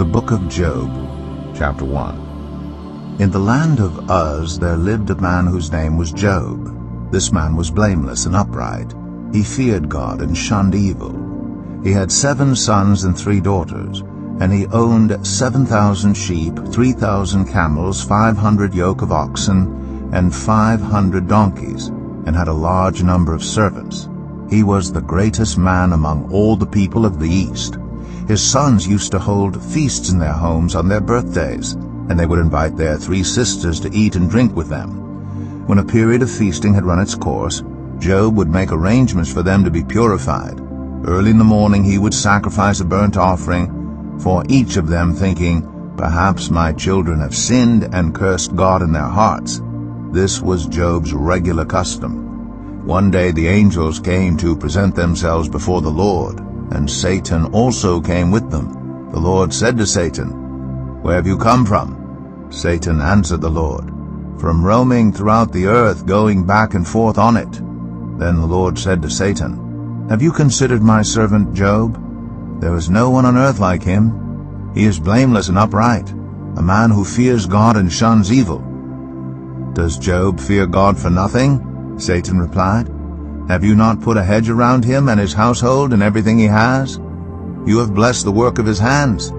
The Book of Job, Chapter 1. In the land of Uz there lived a man whose name was Job. This man was blameless and upright. He feared God and shunned evil. He had 7 sons and 3 daughters, and he owned 7,000 sheep, 3,000 camels, 500 yoke of oxen, and 500 donkeys, and had a large number of servants. He was the greatest man among all the people of the East. His sons used to hold feasts in their homes on their birthdays, and they would invite their 3 sisters to eat and drink with them. When a period of feasting had run its course, Job would make arrangements for them to be purified. Early in the morning he would sacrifice a burnt offering for each of them, thinking, "Perhaps my children have sinned and cursed God in their hearts." This was Job's regular custom. One day the angels came to present themselves before the Lord, and Satan also came with them. The Lord said to Satan, "Where have you come from?" Satan answered the Lord, "From roaming throughout the earth, going back and forth on it." Then the Lord said to Satan, "Have you considered my servant Job? There is no one on earth like him. He is blameless and upright, a man who fears God and shuns evil." "Does Job fear God for nothing?" Satan replied. "Have you not put a hedge around him and his household and everything he has? You have blessed the work of his hands,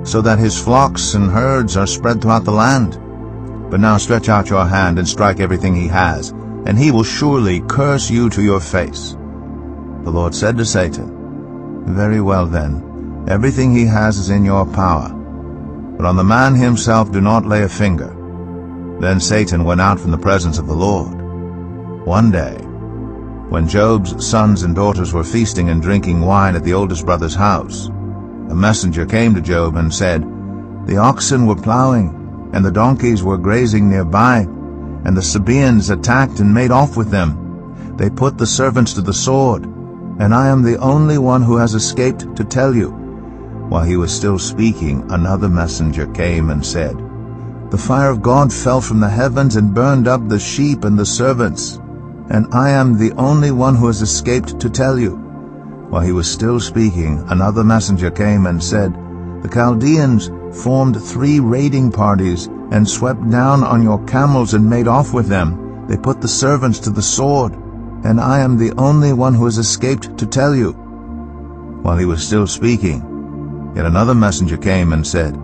so that his flocks and herds are spread throughout the land. But now stretch out your hand and strike everything he has, and he will surely curse you to your face." The Lord said to Satan, "Very well then, everything he has is in your power, but on the man himself do not lay a finger." Then Satan went out from the presence of the Lord. One day, when Job's sons and daughters were feasting and drinking wine at the oldest brother's house, a messenger came to Job and said, "The oxen were plowing, and the donkeys were grazing nearby, and the Sabaeans attacked and made off with them. They put the servants to the sword, and I am the only one who has escaped to tell you." While he was still speaking, another messenger came and said, "The fire of God fell from the heavens and burned up the sheep and the servants, and I am the only one who has escaped to tell you." While he was still speaking, another messenger came and said, "The Chaldeans formed 3 raiding parties and swept down on your camels and made off with them. They put the servants to the sword, and I am the only one who has escaped to tell you." While he was still speaking, yet another messenger came and said,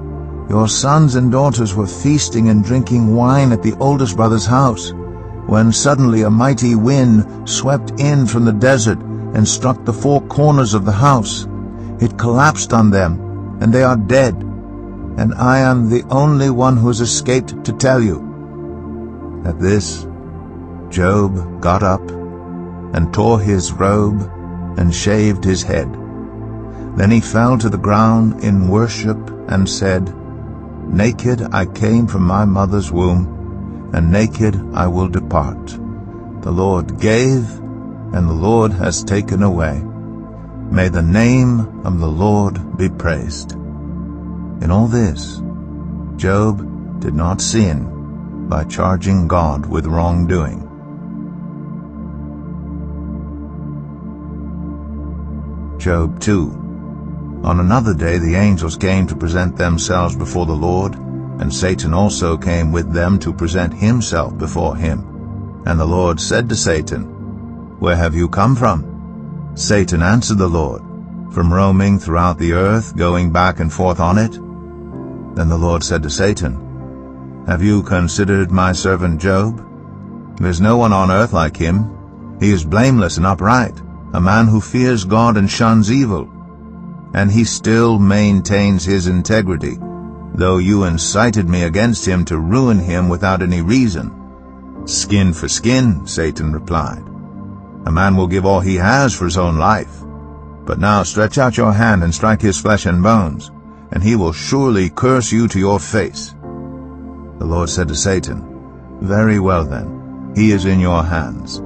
"Your sons and daughters were feasting and drinking wine at the oldest brother's house, when suddenly a mighty wind swept in from the desert and struck the 4 corners of the house. It collapsed on them, and they are dead, and I am the only one who has escaped to tell you." At this, Job got up and tore his robe and shaved his head. Then he fell to the ground in worship and said, "Naked I came from my mother's womb, and naked I will depart. The Lord gave, and the Lord has taken away. May the name of the Lord be praised." In all this, Job did not sin by charging God with wrongdoing. Job 2. On another day the angels came to present themselves before the Lord, and Satan also came with them to present himself before him. And the Lord said to Satan, "Where have you come from?" Satan answered the Lord, "From roaming throughout the earth, going back and forth on it." Then the Lord said to Satan, "Have you considered my servant Job? There is no one on earth like him. He is blameless and upright, a man who fears God and shuns evil. And he still maintains his integrity, though you incited me against him to ruin him without any reason." "Skin for skin," Satan replied. "A man will give all he has for his own life. But now stretch out your hand and strike his flesh and bones, and he will surely curse you to your face." The Lord said to Satan, "Very well then, he is in your hands,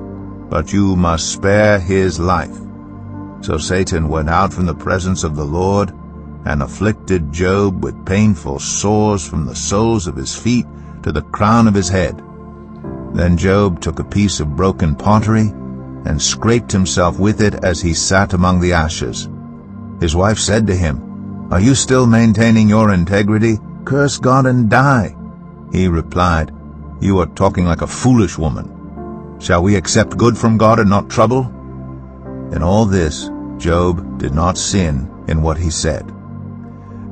but you must spare his life." So Satan went out from the presence of the Lord and afflicted Job with painful sores from the soles of his feet to the crown of his head. Then Job took a piece of broken pottery and scraped himself with it as he sat among the ashes. His wife said to him, Are you still maintaining your integrity? Curse God and die." He replied, "You are talking like a foolish woman. Shall we accept good from God and not trouble?" In all this, Job did not sin in what he said.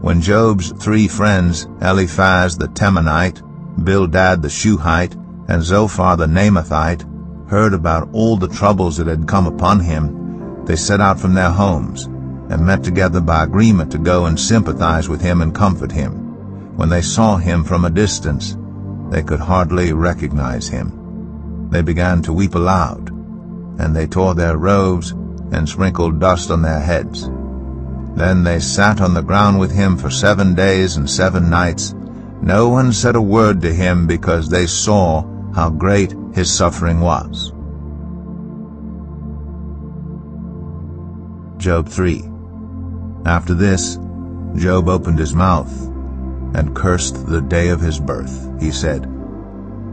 When Job's 3 friends, Eliphaz the Temanite, Bildad the Shuhite, and Zophar the Naamathite, heard about all the troubles that had come upon him, they set out from their homes and met together by agreement to go and sympathize with him and comfort him. When they saw him from a distance, they could hardly recognize him. They began to weep aloud, and they tore their robes and sprinkled dust on their heads. Then they sat on the ground with him for 7 days and 7 nights. No one said a word to him because they saw how great his suffering was. Job 3. After this, Job opened his mouth and cursed the day of his birth. He said,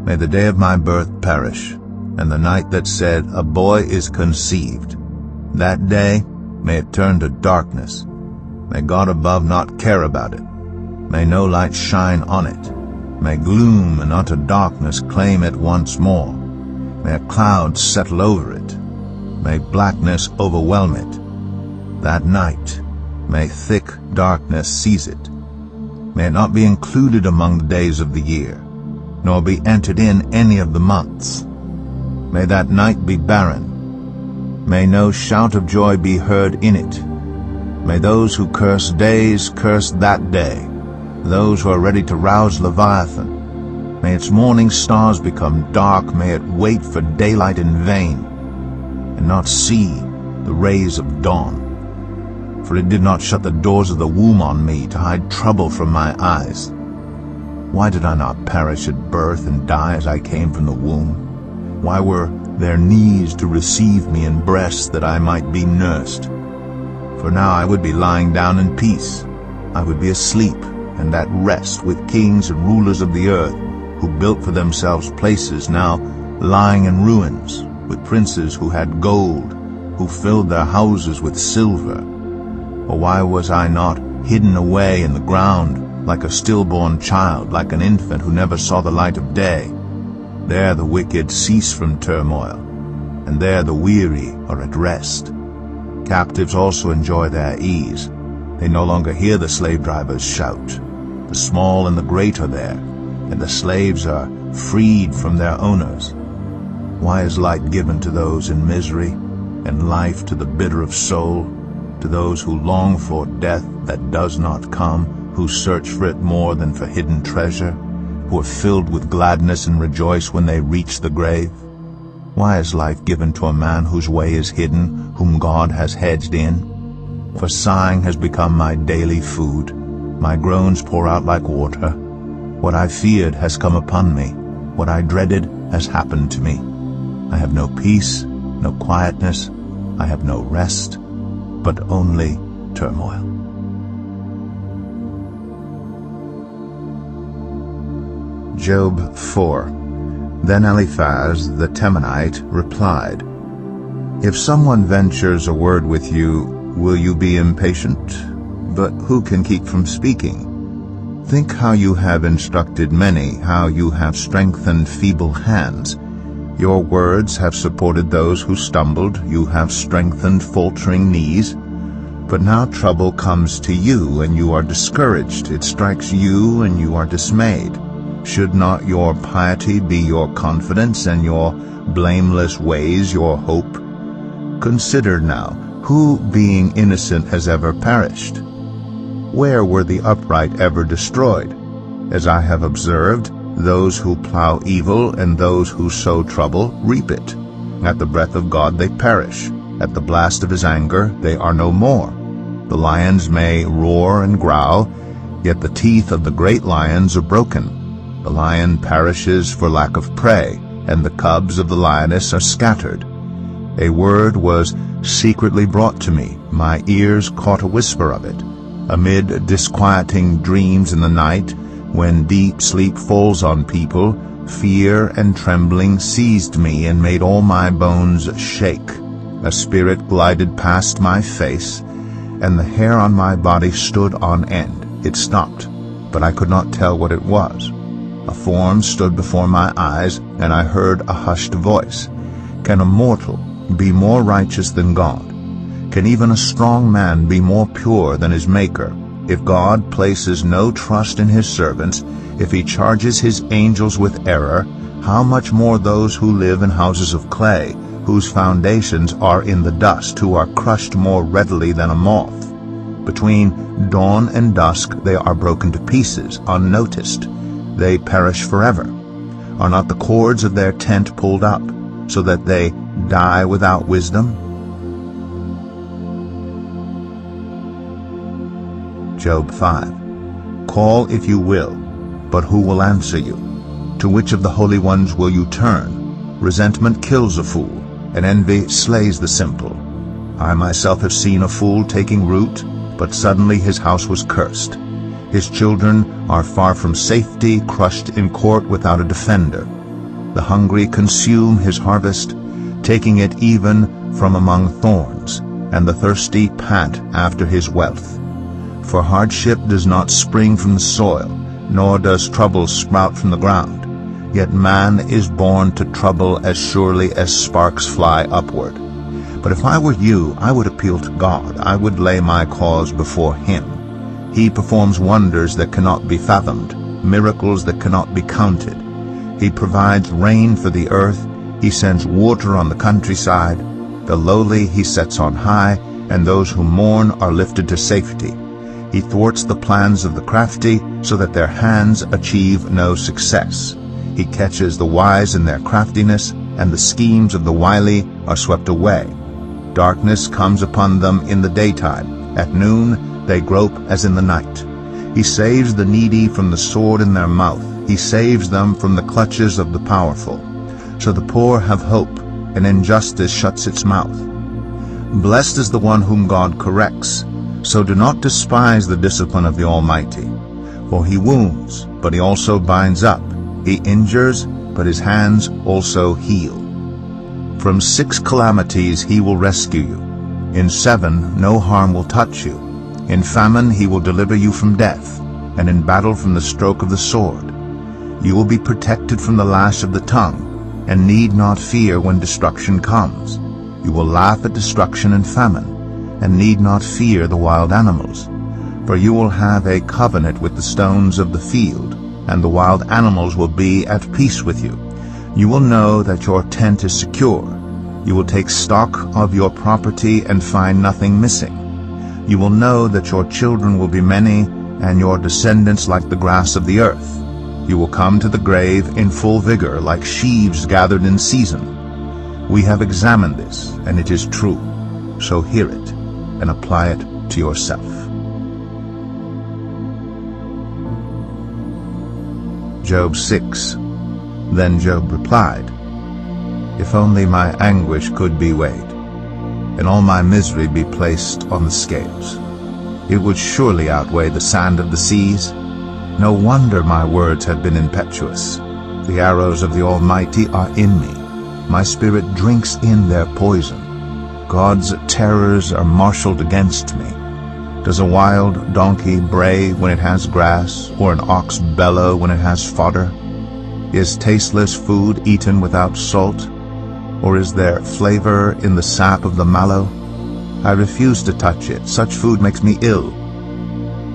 "May the day of my birth perish, and the night that said, 'A boy is conceived.' That day may it turn to darkness. May God above not care about it. May no light shine on it. May gloom and utter darkness claim it once more. May a cloud settle over it. May blackness overwhelm it. That night may thick darkness seize it. May it not be included among the days of the year, nor be entered in any of the months. May that night be barren. May no shout of joy be heard in it. May those who curse days curse that day, those who are ready to rouse Leviathan. May its morning stars become dark. May it wait for daylight in vain, and not see the rays of dawn. For it did not shut the doors of the womb on me to hide trouble from my eyes. Why did I not perish at birth and die as I came from the womb? Why were there knees to receive me and breasts that I might be nursed? For now I would be lying down in peace. I would be asleep and at rest with kings and rulers of the earth, who built for themselves places now lying in ruins, with princes who had gold, who filled their houses with silver. Or why was I not hidden away in the ground like a stillborn child, like an infant who never saw the light of day? There the wicked cease from turmoil, and there the weary are at rest. Captives also enjoy their ease. They no longer hear the slave drivers shout. The small and the great are there, and the slaves are freed from their owners. Why is light given to those in misery, and life to the bitter of soul, to those who long for death that does not come, who search for it more than for hidden treasure, who are filled with gladness and rejoice when they reach the grave? Why is life given to a man whose way is hidden, whom God has hedged in? For sighing has become my daily food. My groans pour out like water. What I feared has come upon me. What I dreaded has happened to me. I have no peace, no quietness. I have no rest, but only turmoil. Job 4. Then Eliphaz the Temanite replied, "If someone ventures a word with you, will you be impatient? But who can keep from speaking? Think how you have instructed many, how you have strengthened feeble hands. Your words have supported those who stumbled. You have strengthened faltering knees. But now trouble comes to you, and you are discouraged. It strikes you, and you are dismayed. Should not your piety be your confidence, and your blameless ways your hope? Consider now, who being innocent has ever perished? Where were the upright ever destroyed? As I have observed, those who plow evil and those who sow trouble reap it. At the breath of God they perish. At the blast of his anger they are no more. The lions may roar and growl, yet the teeth of the great lions are broken. The lion perishes for lack of prey, and the cubs of the lioness are scattered. A word was secretly brought to me. My ears caught a whisper of it. Amid disquieting dreams in the night, when deep sleep falls on people, fear and trembling seized me and made all my bones shake. A spirit glided past my face, and the hair on my body stood on end. It stopped, but I could not tell what it was. A form stood before my eyes, and I heard a hushed voice. Can a mortal be more righteous than God? Can even a strong man be more pure than his Maker? If God places no trust in his servants, if he charges his angels with error, how much more those who live in houses of clay, whose foundations are in the dust, who are crushed more readily than a moth. Between dawn and dusk they are broken to pieces, unnoticed. They perish forever. Are not the cords of their tent pulled up, so that they die without wisdom? Job 5. Call if you will, but who will answer you? To which of the holy ones will you turn? Resentment kills a fool, and envy slays the simple. I myself have seen a fool taking root, but suddenly his house was cursed. His children are far from safety, crushed in court without a defender. The hungry consume his harvest, taking it even from among thorns, and the thirsty pant after his wealth. For hardship does not spring from the soil, nor does trouble sprout from the ground. Yet man is born to trouble as surely as sparks fly upward. But if I were you, I would appeal to God. I would lay my cause before him. He performs wonders that cannot be fathomed, miracles that cannot be counted. He provides rain for the earth. He sends water on the countryside. The lowly he sets on high, and those who mourn are lifted to safety. He thwarts the plans of the crafty, so that their hands achieve no success. He catches the wise in their craftiness, and the schemes of the wily are swept away. Darkness comes upon them in the daytime. At noon they grope as in the night. He saves the needy from the sword in their mouth. He saves them from the clutches of the powerful. So the poor have hope, and injustice shuts its mouth. Blessed is the one whom God corrects. So do not despise the discipline of the Almighty. For he wounds, but he also binds up. He injures, but his hands also heal. From 6 calamities he will rescue you. In 7 no harm will touch you. In famine he will deliver you from death, and in battle from the stroke of the sword. You will be protected from the lash of the tongue, and need not fear when destruction comes. You will laugh at destruction and famine, and need not fear the wild animals. For you will have a covenant with the stones of the field, and the wild animals will be at peace with you. You will know that your tent is secure. You will take stock of your property and find nothing missing. You will know that your children will be many, and your descendants like the grass of the earth. You will come to the grave in full vigor, like sheaves gathered in season. We have examined this, and it is true. So hear it, and apply it to yourself. Job 6. Then Job replied, If only my anguish could be weighed, and all my misery be placed on the scales, it would surely outweigh the sand of the seas. No wonder my words have been impetuous. The arrows of the Almighty are in me. My spirit drinks in their poison. God's terrors are marshaled against me. Does a wild donkey bray when it has grass, or an ox bellow when it has fodder? Is tasteless food eaten without salt, or is there flavor in the sap of the mallow? I refuse to touch it. Such food makes me ill.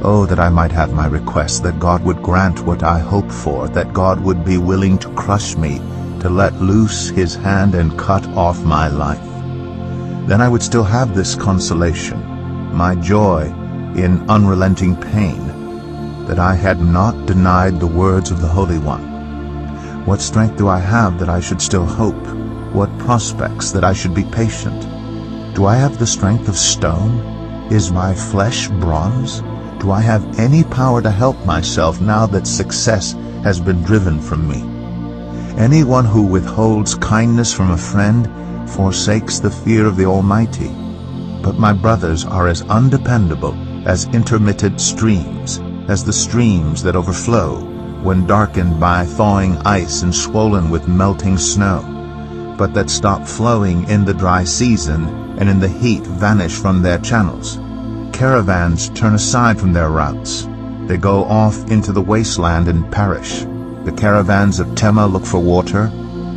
Oh, that I might have my request, that God would grant what I hope for, that God would be willing to crush me, to let loose his hand and cut off my life. Then I would still have this consolation, my joy in unrelenting pain, that I had not denied the words of the Holy One. What strength do I have that I should still hope? What prospects that I should be patient? Do I have the strength of stone? Is my flesh bronze? Do I have any power to help myself now that success has been driven from me? Anyone who withholds kindness from a friend forsakes the fear of the Almighty. But my brothers are as undependable as intermittent streams, as the streams that overflow when darkened by thawing ice and swollen with melting snow, but that stop flowing in the dry season and in the heat vanish from their channels. caravans turn aside from their routes. They go off into the wasteland and perish. The caravans of Tema look for water.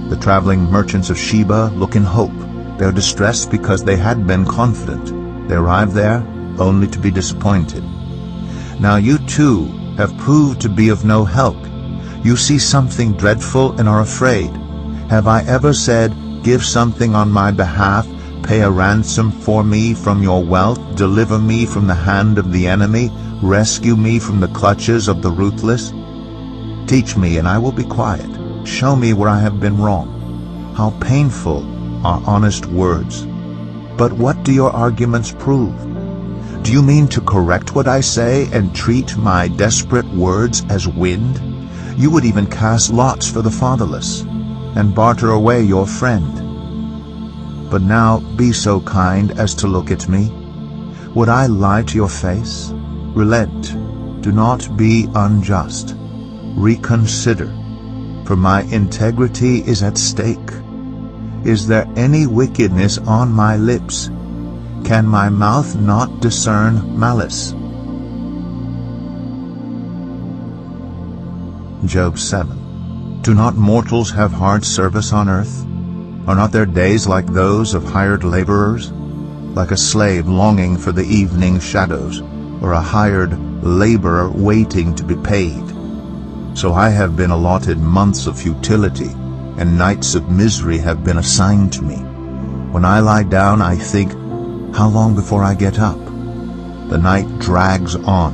The traveling merchants of Sheba look in hope. They are distressed because they had been confident. They arrive there only to be disappointed. Now you too have proved to be of no help. You see something dreadful and are afraid. Have I ever said, "Give something on my behalf, pay a ransom for me from your wealth, deliver me from the hand of the enemy, rescue me from the clutches of the ruthless"? Teach me, and I will be quiet. Show me where I have been wrong. How painful are honest words. But what do your arguments prove? Do you mean to correct what I say and treat my desperate words as wind? You would even cast lots for the fatherless and barter away your friend. But now be so kind as to look at me. Would I lie to your face? Relent. Do not be unjust. Reconsider, for my integrity is at stake. Is there any wickedness on my lips? Can my mouth not discern malice? Job 7. Do not mortals have hard service on earth? Are not their days like those of hired laborers? Like a slave longing for the evening shadows, or a hired laborer waiting to be paid. So I have been allotted months of futility, and nights of misery have been assigned to me. When I lie down, I think, how long before I get up? The night drags on,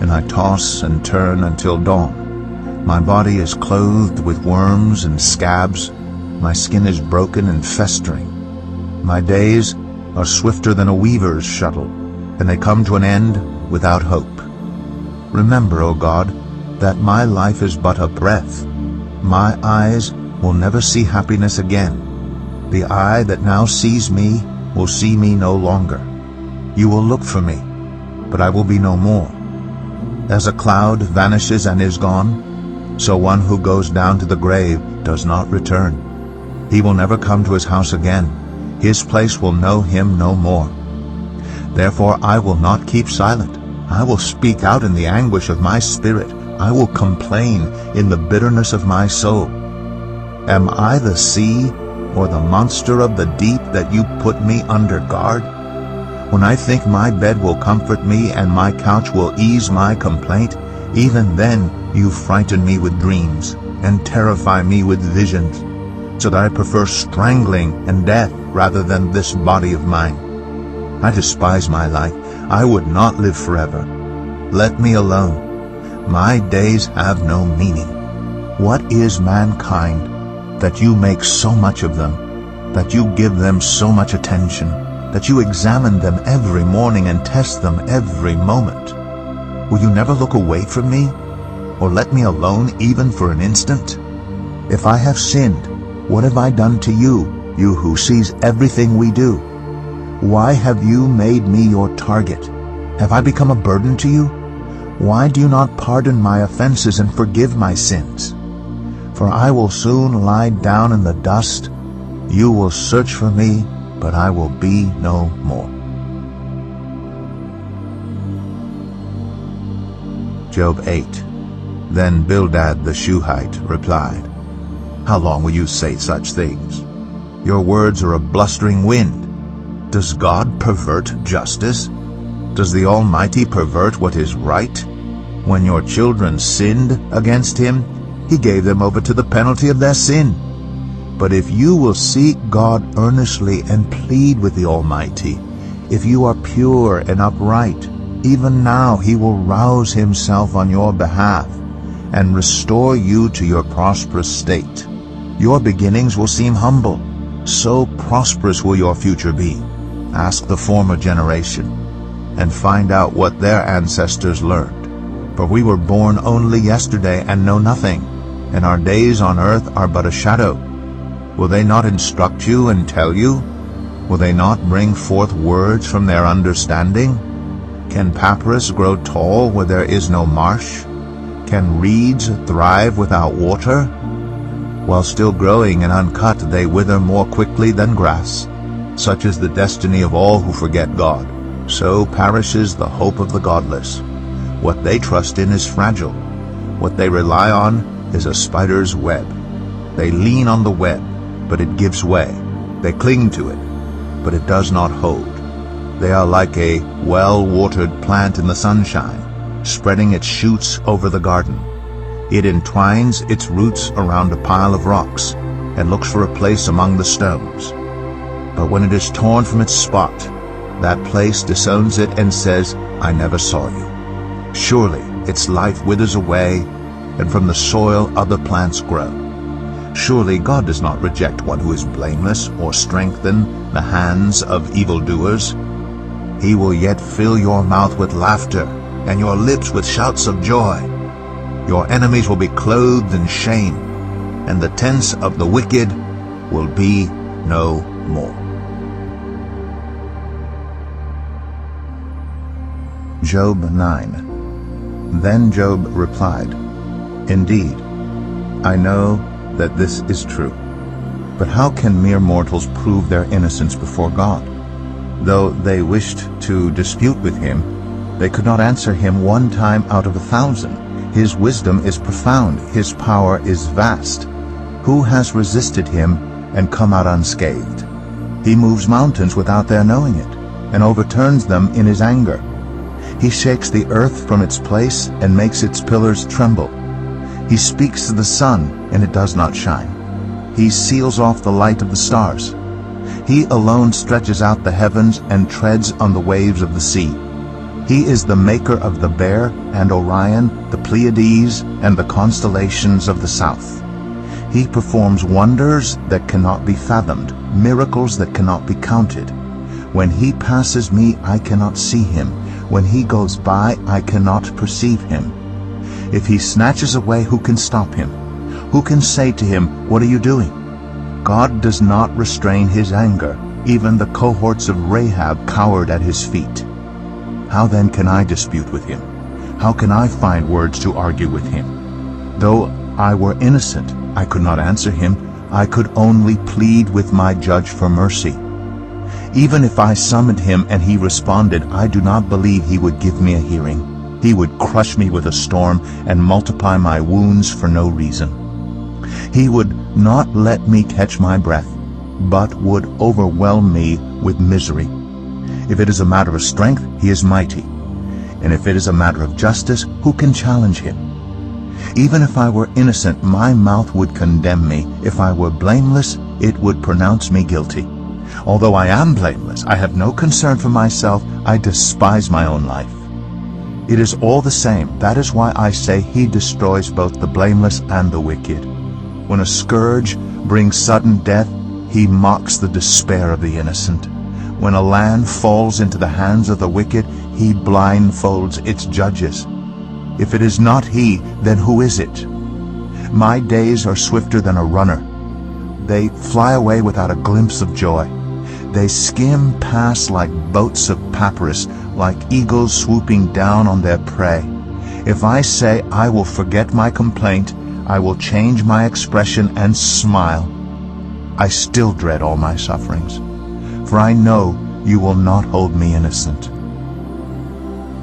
and I toss and turn until dawn. My body is clothed with worms and scabs. My skin is broken and festering. My days are swifter than a weaver's shuttle, and they come to an end without hope. Remember, O God, that my life is but a breath. My eyes will never see happiness again. The eye that now sees me will see me no longer. You will look for me, but I will be no more. As a cloud vanishes and is gone, so one who goes down to the grave does not return. He will never come to his house again. His place will know him no more. Therefore I will not keep silent. I will speak out in the anguish of my spirit. I will complain in the bitterness of my soul. Am I the sea or the monster of the deep that you put me under guard? When I think my bed will comfort me and my couch will ease my complaint, even then you frighten me with dreams and terrify me with visions, so that I prefer strangling and death rather than this body of mine. I despise my life. I would not live forever. Let me alone. My days have no meaning. What is mankind, that you make so much of them, that you give them so much attention, that you examine them every morning and test them every moment? Will you never look away from me, or let me alone even for an instant? If I have sinned, what have I done to you, you who sees everything we do? Why have you made me your target? Have I become a burden to you? Why do you not pardon my offenses and forgive my sins? For I will soon lie down in the dust. You will search for me, but I will be no more. Job 8. Then Bildad the Shuhite replied, How long will you say such things? Your words are a blustering wind. Does God pervert justice? Does the Almighty pervert what is right? When your children sinned against him, he gave them over to the penalty of their sin. But if you will seek God earnestly and plead with the Almighty, if you are pure and upright, even now he will rouse himself on your behalf and restore you to your prosperous state. Your beginnings will seem humble. So prosperous will your future be. Ask the former generation and find out what their ancestors learned. For we were born only yesterday and know nothing, and our days on earth are but a shadow. Will they not instruct you and tell you? Will they not bring forth words from their understanding? Can papyrus grow tall where there is no marsh? Can reeds thrive without water? While still growing and uncut, they wither more quickly than grass. Such is the destiny of all who forget God. So perishes the hope of the godless. What they trust in is fragile. What they rely on is a spider's web. They lean on the web, but it gives way. They cling to it, but it does not hold. They are like a well-watered plant in the sunshine, spreading its shoots over the garden. It entwines its roots around a pile of rocks and looks for a place among the stones. But when it is torn from its spot, that place disowns it and says, "I never saw you." Surely its life withers away, and from the soil other plants grow. Surely God does not reject one who is blameless or strengthen the hands of evildoers. He will yet fill your mouth with laughter and your lips with shouts of joy. Your enemies will be clothed in shame, and the tents of the wicked will be no more. Job 9. Then Job replied, "Indeed, I know that this is true. But how can mere mortals prove their innocence before God? Though they wished to dispute with him, they could not answer him 1 time out of 1,000. His wisdom is profound, his power is vast. Who has resisted him and come out unscathed? He moves mountains without their knowing it, and overturns them in his anger. He shakes the earth from its place and makes its pillars tremble. He speaks to the sun, and it does not shine. He seals off the light of the stars. He alone stretches out the heavens and treads on the waves of the sea. He is the maker of the Bear and Orion, the Pleiades, and the constellations of the south. He performs wonders that cannot be fathomed, miracles that cannot be counted. When he passes me, I cannot see him. When he goes by, I cannot perceive him. If he snatches away, who can stop him? Who can say to him, "What are you doing?" God does not restrain his anger. Even the cohorts of Rahab cowered at his feet. How then can I dispute with him? How can I find words to argue with him? Though I were innocent, I could not answer him. I could only plead with my judge for mercy. Even if I summoned him and he responded, I do not believe he would give me a hearing. He would crush me with a storm and multiply my wounds for no reason. He would not let me catch my breath, but would overwhelm me with misery. If it is a matter of strength, he is mighty. And if it is a matter of justice, who can challenge him? Even if I were innocent, my mouth would condemn me. If I were blameless, it would pronounce me guilty. Although I am blameless, I have no concern for myself. I despise my own life. It is all the same. That is why I say he destroys both the blameless and the wicked. When a scourge brings sudden death, he mocks the despair of the innocent. When a land falls into the hands of the wicked, he blindfolds its judges. If it is not he, then who is it? My days are swifter than a runner. They fly away without a glimpse of joy. They skim past like boats of papyrus, like eagles swooping down on their prey. If I say I will forget my complaint, I will change my expression and smile, I still dread all my sufferings, for I know you will not hold me innocent.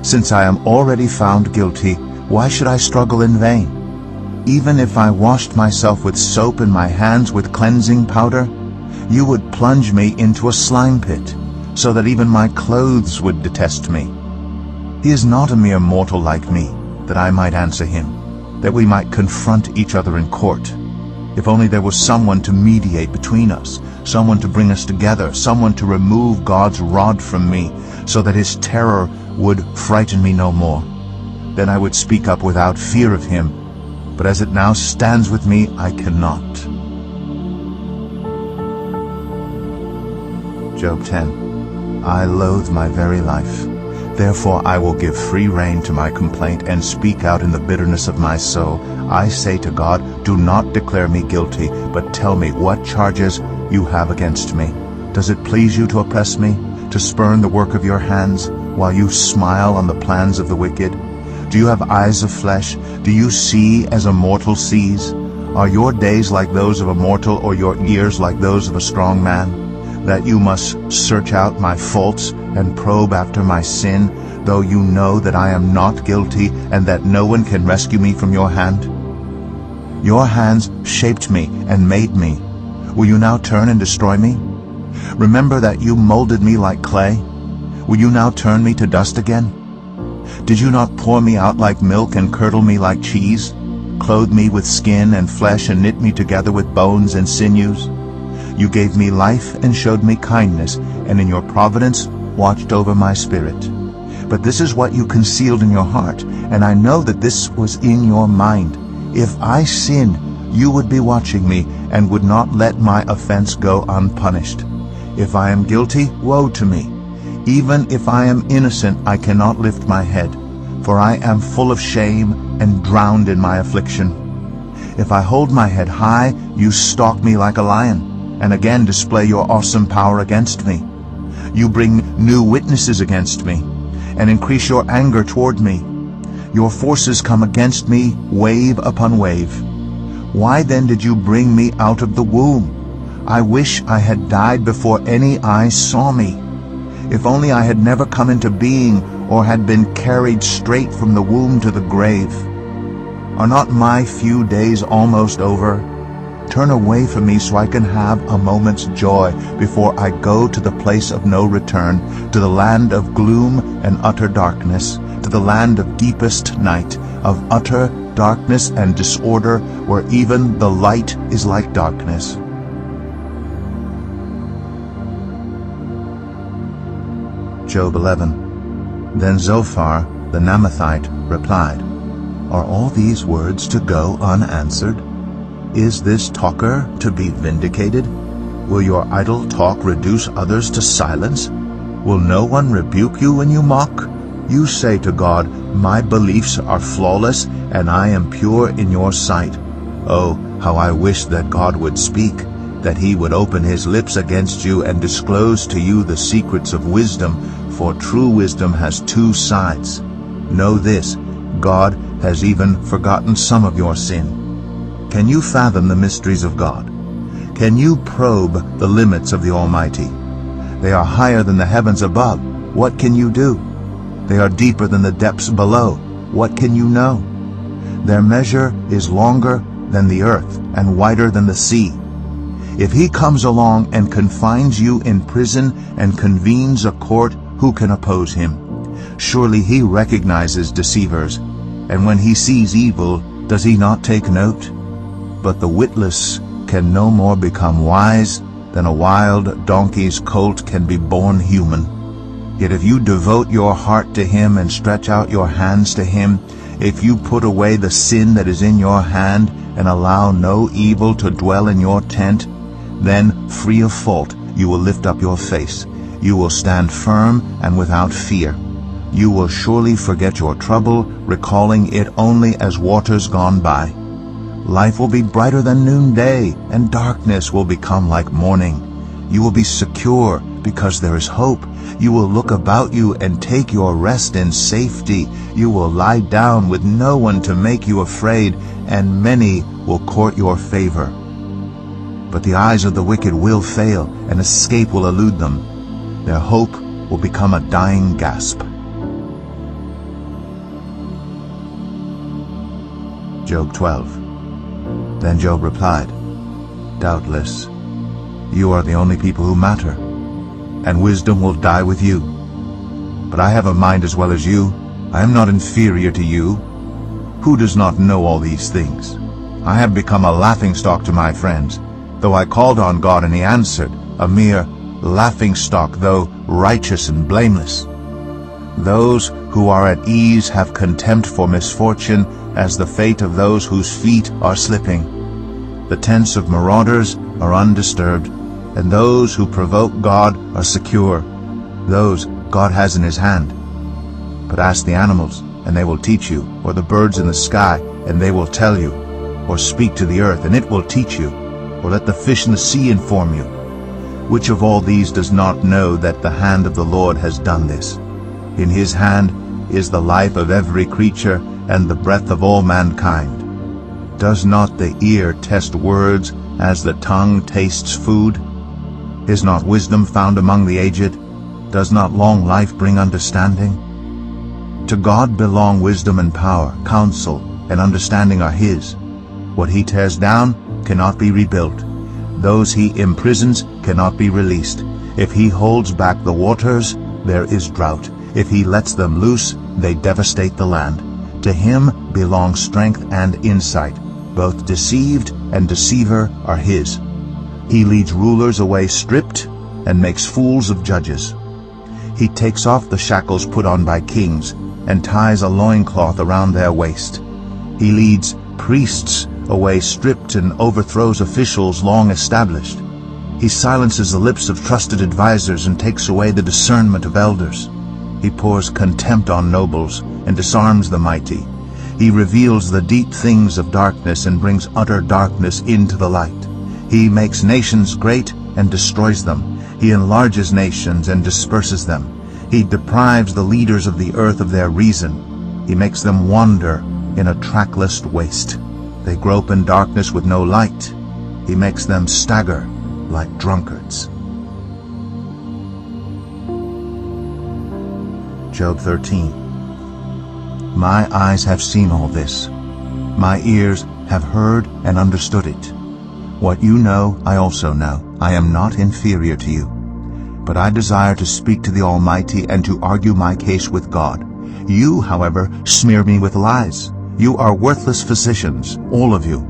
Since I am already found guilty, why should I struggle in vain? Even if I washed myself with soap and my hands with cleansing powder, you would plunge me into a slime pit, so that even my clothes would detest me. He is not a mere mortal like me, that I might answer him, that we might confront each other in court. If only there was someone to mediate between us, someone to bring us together, someone to remove God's rod from me, so that his terror would frighten me no more. Then I would speak up without fear of him, but as it now stands with me, I cannot. Job 10. I loathe my very life. Therefore I will give free rein to my complaint and speak out in the bitterness of my soul. I say to God, do not declare me guilty, but tell me what charges you have against me. Does it please you to oppress me, to spurn the work of your hands, while you smile on the plans of the wicked? Do you have eyes of flesh? Do you see as a mortal sees? Are your days like those of a mortal, or your years like those of a strong man? that you must search out my faults and probe after my sin, though you know that I am not guilty and that no one can rescue me from your hand? Your hands shaped me and made me. Will you now turn and destroy me? Remember that you molded me like clay. Will you now turn me to dust again? Did you not pour me out like milk and curdle me like cheese, clothe me with skin and flesh and knit me together with bones and sinews? You gave me life and showed me kindness, and in your providence watched over my spirit. But this is what you concealed in your heart, and I know that this was in your mind. If I sinned, you would be watching me and would not let my offense go unpunished. If I am guilty, woe to me. Even if I am innocent, I cannot lift my head, for I am full of shame and drowned in my affliction. If I hold my head high, you stalk me like a lion, and again display your awesome power against me. You bring new witnesses against me, and increase your anger toward me. Your forces come against me, wave upon wave. Why then did you bring me out of the womb? I wish I had died before any eyes saw me. If only I had never come into being, or had been carried straight from the womb to the grave. Are not my few days almost over? Turn away from me so I can have a moment's joy before I go to the place of no return, to the land of gloom and utter darkness, to the land of deepest night, of utter darkness and disorder, where even the light is like darkness. Job 11. Then Zophar the Naamathite replied, Are all these words to go unanswered? Is this talker to be vindicated? Will your idle talk reduce others to silence? Will no one rebuke you when you mock? You say to God, My beliefs are flawless, and I am pure in your sight. Oh, how I wish that God would speak, that he would open his lips against you and disclose to you the secrets of wisdom, for true wisdom has two sides. Know this, God has even forgotten some of your sin. Can you fathom the mysteries of God? Can you probe the limits of the Almighty? They are higher than the heavens above. What can you do? They are deeper than the depths below. What can you know? Their measure is longer than the earth and wider than the sea. If he comes along and confines you in prison and convenes a court, who can oppose him? Surely he recognizes deceivers, and when he sees evil, does he not take note? But the witless can no more become wise than a wild donkey's colt can be born human. Yet if you devote your heart to him and stretch out your hands to him, if you put away the sin that is in your hand and allow no evil to dwell in your tent, then, free of fault, you will lift up your face. You will stand firm and without fear. You will surely forget your trouble, recalling it only as waters gone by. Life will be brighter than noonday, and darkness will become like morning. You will be secure because there is hope. You will look about you and take your rest in safety. You will lie down with no one to make you afraid, and many will court your favor. But the eyes of the wicked will fail, and escape will elude them. Their hope will become a dying gasp. Job 12. Then Job replied, Doubtless, you are the only people who matter, and wisdom will die with you. But I have a mind as well as you. I am not inferior to you. Who does not know all these things? I have become a laughingstock to my friends. Though I called on God and he answered, a mere laughingstock, though righteous and blameless. Those who are at ease have contempt for misfortune, as the fate of those whose feet are slipping. The tents of marauders are undisturbed, and those who provoke God are secure. Those God has in his hand. But ask the animals, and they will teach you, or the birds in the sky, and they will tell you, or speak to the earth, and it will teach you, or let the fish in the sea inform you. Which of all these does not know that the hand of the Lord has done this? In his hand is the life of every creature, and the breath of all mankind. Does not the ear test words as the tongue tastes food? Is not wisdom found among the aged? Does not long life bring understanding? To God belong wisdom and power, counsel and understanding are his. What he tears down cannot be rebuilt. Those he imprisons cannot be released. If he holds back the waters, there is drought. If he lets them loose, they devastate the land. To him belong strength and insight. Both deceived and deceiver are his. He leads rulers away stripped and makes fools of judges. He takes off the shackles put on by kings and ties a loincloth around their waist. He leads priests away stripped and overthrows officials long established. He silences the lips of trusted advisers and takes away the discernment of elders. He pours contempt on nobles and disarms the mighty. He reveals the deep things of darkness and brings utter darkness into the light. He makes nations great and destroys them. He enlarges nations and disperses them. He deprives the leaders of the earth of their reason. He makes them wander in a trackless waste. They grope in darkness with no light. He makes them stagger like drunkards. Job 13. My eyes have seen all this. My ears have heard and understood it. What you know, I also know. I am not inferior to you. But I desire to speak to the Almighty and to argue my case with God. You, however, smear me with lies. You are worthless physicians, all of you.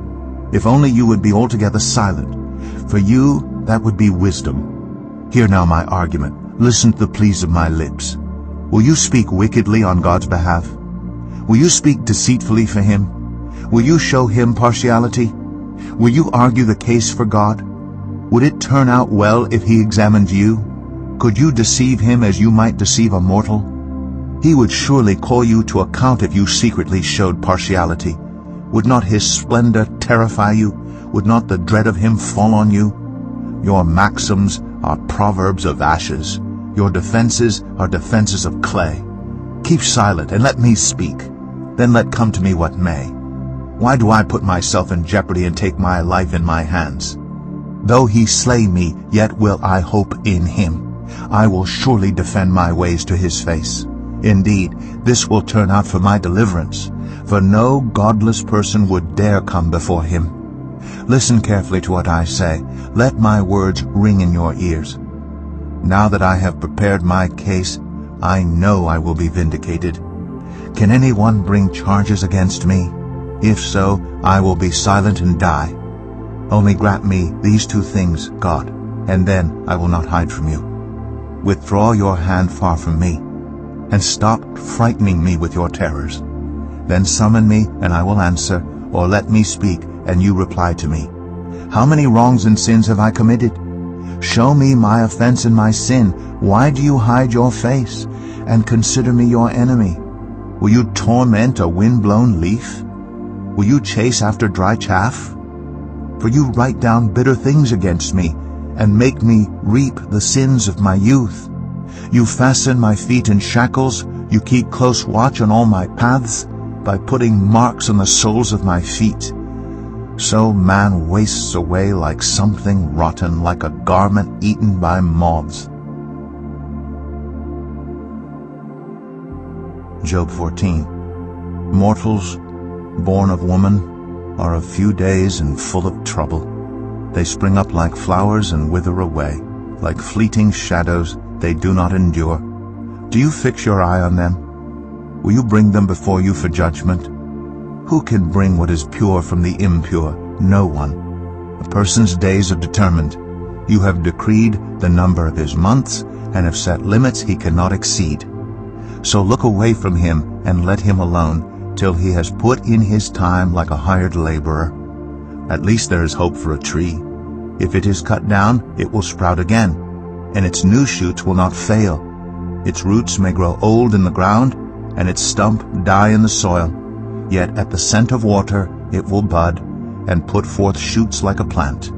If only you would be altogether silent. For you, that would be wisdom. Hear now my argument. Listen to the pleas of my lips. Will you speak wickedly on God's behalf? Will you speak deceitfully for him? Will you show him partiality? Will you argue the case for God? Would it turn out well if he examined you? Could you deceive him as you might deceive a mortal? He would surely call you to account if you secretly showed partiality. Would not his splendor terrify you? Would not the dread of him fall on you? Your maxims are proverbs of ashes. Your defenses are defenses of clay. Keep silent and let me speak. Then let come to me what may. Why do I put myself in jeopardy and take my life in my hands? Though he slay me, yet will I hope in him. I will surely defend my ways to his face. Indeed, this will turn out for my deliverance, for no godless person would dare come before him. Listen carefully to what I say. Let my words ring in your ears. Now that I have prepared my case, I know I will be vindicated. Can anyone bring charges against me? If so, I will be silent and die. Only grant me these two things, God, and then I will not hide from you. Withdraw your hand far from me, and stop frightening me with your terrors. Then summon me, and I will answer, or let me speak, and you reply to me. How many wrongs and sins have I committed? Show me my offense and my sin. Why do you hide your face, and consider me your enemy? Will you torment a wind-blown leaf? Will you chase after dry chaff? For you write down bitter things against me, and make me reap the sins of my youth. You fasten my feet in shackles. You keep close watch on all my paths, by putting marks on the soles of my feet. So man wastes away like something rotten, like a garment eaten by moths. Job 14. Mortals, born of woman, are of few days and full of trouble. They spring up like flowers and wither away. Like fleeting shadows, they do not endure. Do you fix your eye on them? Will you bring them before you for judgment? Who can bring what is pure from the impure? No one. A person's days are determined. You have decreed the number of his months, and have set limits he cannot exceed. So look away from him and let him alone, till he has put in his time like a hired laborer. At least there is hope for a tree. If it is cut down, it will sprout again, and its new shoots will not fail. Its roots may grow old in the ground, and its stump die in the soil. Yet at the scent of water it will bud, and put forth shoots like a plant.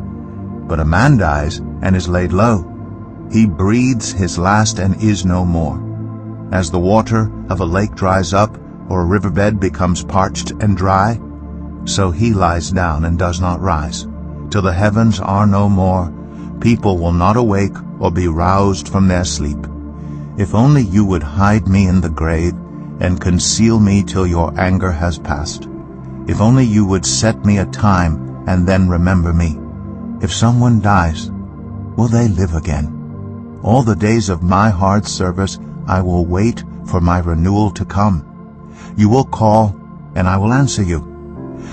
But a man dies and is laid low. He breathes his last and is no more. As the water of a lake dries up, or a riverbed becomes parched and dry, so he lies down and does not rise, till the heavens are no more, People will not awake or be roused from their sleep. If only you would hide me in the grave and conceal me till your anger has passed. If only you would set me a time and then remember me. If someone dies, will they live again? All the days of my hard service I will wait for my renewal to come. You will call, and I will answer you.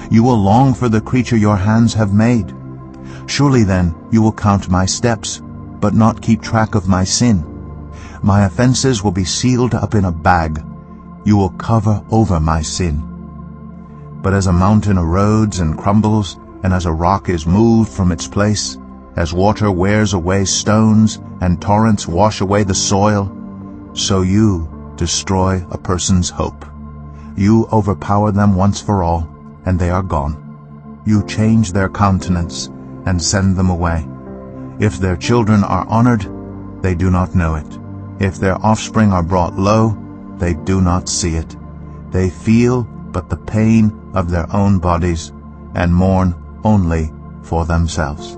You will long for the creature your hands have made. Surely then you will count my steps, but not keep track of my sin. My offenses will be sealed up in a bag. You will cover over my sin. But as a mountain erodes and crumbles, and as a rock is moved from its place, as water wears away stones and torrents wash away the soil, so you destroy a person's hope. You overpower them once for all, and they are gone. You change their countenance and send them away. If their children are honored, they do not know it. If their offspring are brought low, they do not see it. They feel but the pain of their own bodies and mourn only for themselves.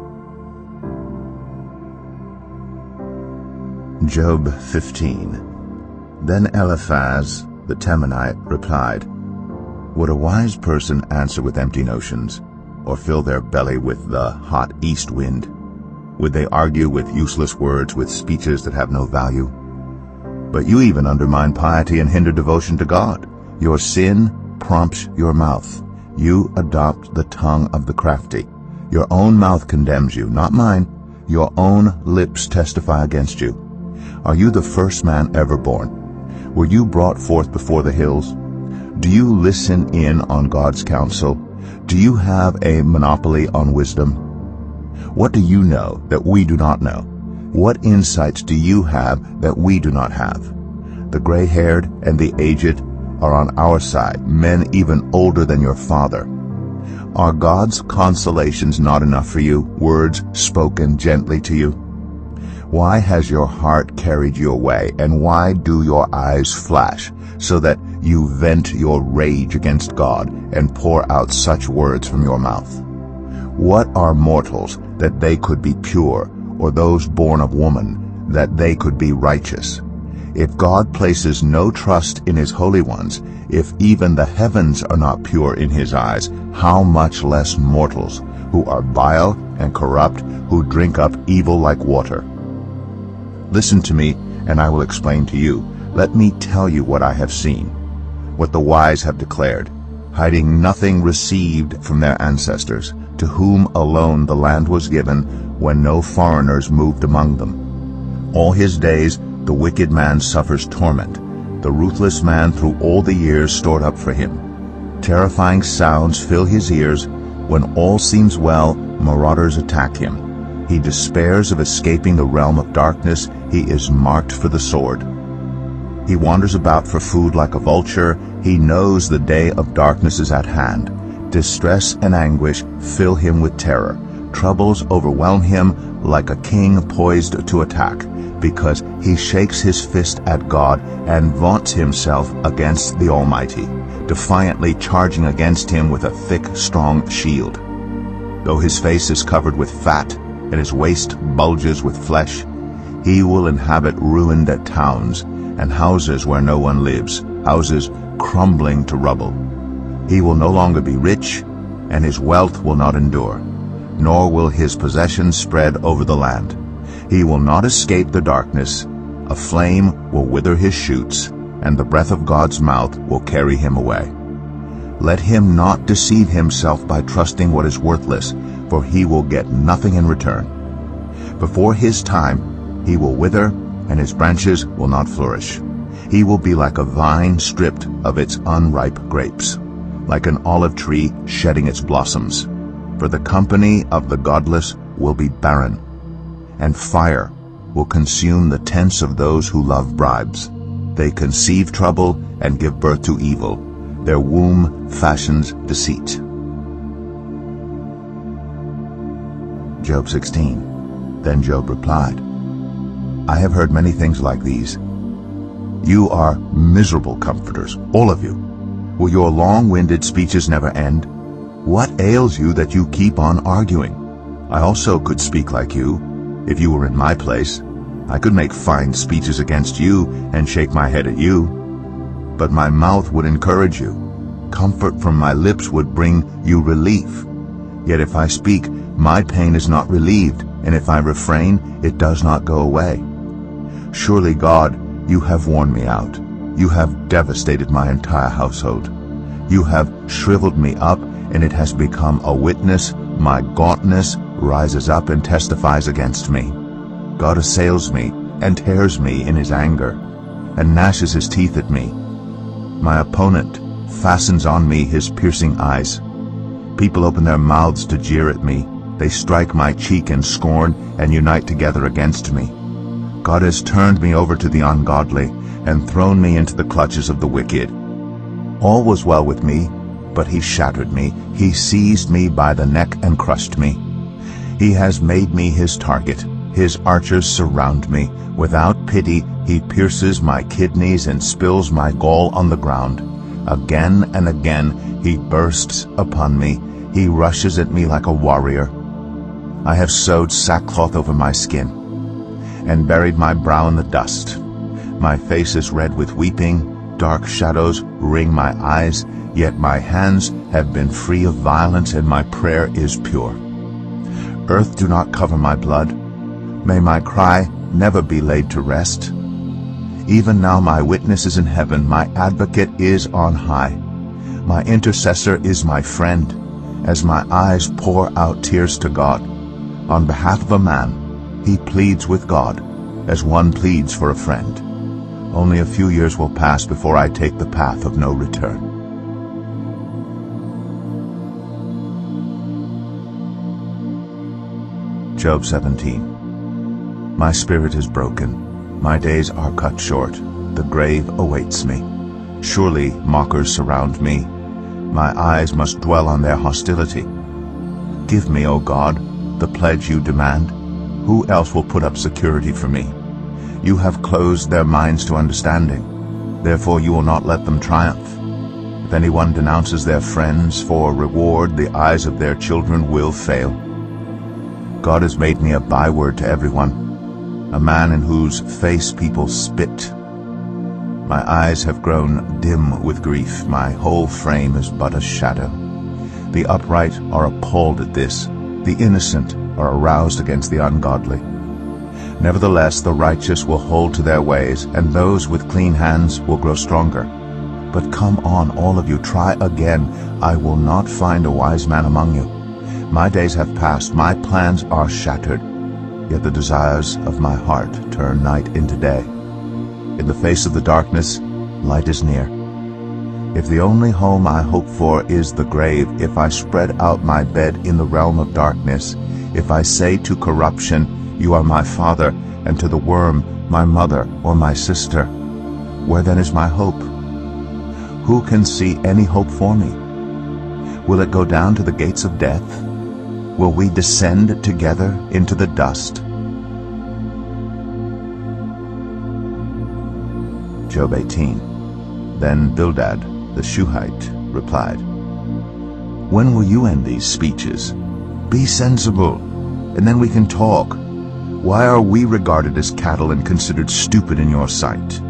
Job 15. Then Eliphaz the Temanite replied, Would a wise person answer with empty notions, or fill their belly with the hot east wind? Would they argue with useless words, with speeches that have no value? But you even undermine piety and hinder devotion to God. Your sin prompts your mouth. You adopt the tongue of the crafty. Your own mouth condemns you, not mine. Your own lips testify against you. Are you the first man ever born? Were you brought forth before the hills? Do you listen in on God's counsel? Do you have a monopoly on wisdom? What do you know that we do not know? What insights do you have that we do not have? The gray-haired and the aged are on our side, men even older than your father. Are God's consolations not enough for you, words spoken gently to you? Why has your heart carried you away, and why do your eyes flash, so that you vent your rage against God and pour out such words from your mouth? What are mortals that they could be pure, or those born of woman that they could be righteous? If God places no trust in his holy ones, if even the heavens are not pure in his eyes, how much less mortals, who are vile and corrupt, who drink up evil like water? Listen to me, and I will explain to you. Let me tell you what I have seen, what the wise have declared, hiding nothing received from their ancestors, to whom alone the land was given, when no foreigners moved among them. All his days the wicked man suffers torment, the ruthless man through all the years stored up for him. Terrifying sounds fill his ears. When all seems well, marauders attack him. He despairs of escaping the realm of darkness. He is marked for the sword. He wanders about for food like a vulture. He knows the day of darkness is at hand. Distress and anguish fill him with terror. Troubles overwhelm him like a king poised to attack, because he shakes his fist at God and vaunts himself against the Almighty, defiantly charging against him with a thick, strong shield. Though his face is covered with fat and his waist bulges with flesh, he will inhabit ruined towns and houses where no one lives, houses crumbling to rubble. He will no longer be rich, and his wealth will not endure, nor will his possessions spread over the land. He will not escape the darkness. A flame will wither his shoots, and the breath of God's mouth will carry him away. Let him not deceive himself by trusting what is worthless, for he will get nothing in return. Before his time he will wither, and his branches will not flourish. He will be like a vine stripped of its unripe grapes, like an olive tree shedding its blossoms. For the company of the godless will be barren, and fire will consume the tents of those who love bribes. They conceive trouble and give birth to evil. Their womb fashions deceit. Job 16. Then Job replied, I have heard many things like these. You are miserable comforters, all of you. Will your long-winded speeches never end? What ails you that you keep on arguing? I also could speak like you, If you were in my place, I could make fine speeches against you and shake my head at you. But my mouth would encourage you. Comfort from my lips would bring you relief. Yet if I speak, my pain is not relieved, and if I refrain, it does not go away. Surely, God, you have worn me out. You have devastated my entire household. You have shriveled me up, and it has become a witness. My gauntness rises up and testifies against me. God assails me and tears me in his anger, and gnashes his teeth at me. My opponent fastens on me his piercing eyes. People open their mouths to jeer at me. They strike my cheek in scorn and unite together against me. God has turned me over to the ungodly and thrown me into the clutches of the wicked. All was well with me, but he shattered me. He seized me by the neck and crushed me. He has made me his target. His archers surround me. Without pity, he pierces my kidneys and spills my gall on the ground. Again and again he bursts upon me. He rushes at me like a warrior. I have sewed sackcloth over my skin and buried my brow in the dust. My face is red with weeping. Dark shadows ring my eyes. Yet my hands have been free of violence, and my prayer is pure. Earth, do not cover my blood. May my cry never be laid to rest. Even now my witness is in heaven. My advocate is on high. My intercessor is my friend, as my eyes pour out tears to God. On behalf of a man, he pleads with God, as one pleads for a friend. Only a few years will pass before I take the path of no return. Job 17. My spirit is broken. My days are cut short. The grave awaits me. Surely mockers surround me. My eyes must dwell on their hostility. Give me, O God, the pledge you demand. Who else will put up security for me? You have closed their minds to understanding. Therefore you will not let them triumph. If anyone denounces their friends for reward, the eyes of their children will fail. God has made me a byword to everyone, a man in whose face people spit. My eyes have grown dim with grief. My whole frame is but a shadow. The upright are appalled at this. The innocent are aroused against the ungodly. Nevertheless, the righteous will hold to their ways, and those with clean hands will grow stronger. But come on, all of you, try again. I will not find a wise man among you. My days have passed, my plans are shattered, yet the desires of my heart turn night into day. In the face of the darkness, light is near. If the only home I hope for is the grave, if I spread out my bed in the realm of darkness, if I say to corruption, you are my father, and to the worm, my mother or my sister, where then is my hope? Who can see any hope for me? Will it go down to the gates of death? Will we descend together into the dust? Job 18. Then Bildad the Shuhite replied, When will you end these speeches? Be sensible, and then we can talk. Why are we regarded as cattle and considered stupid in your sight?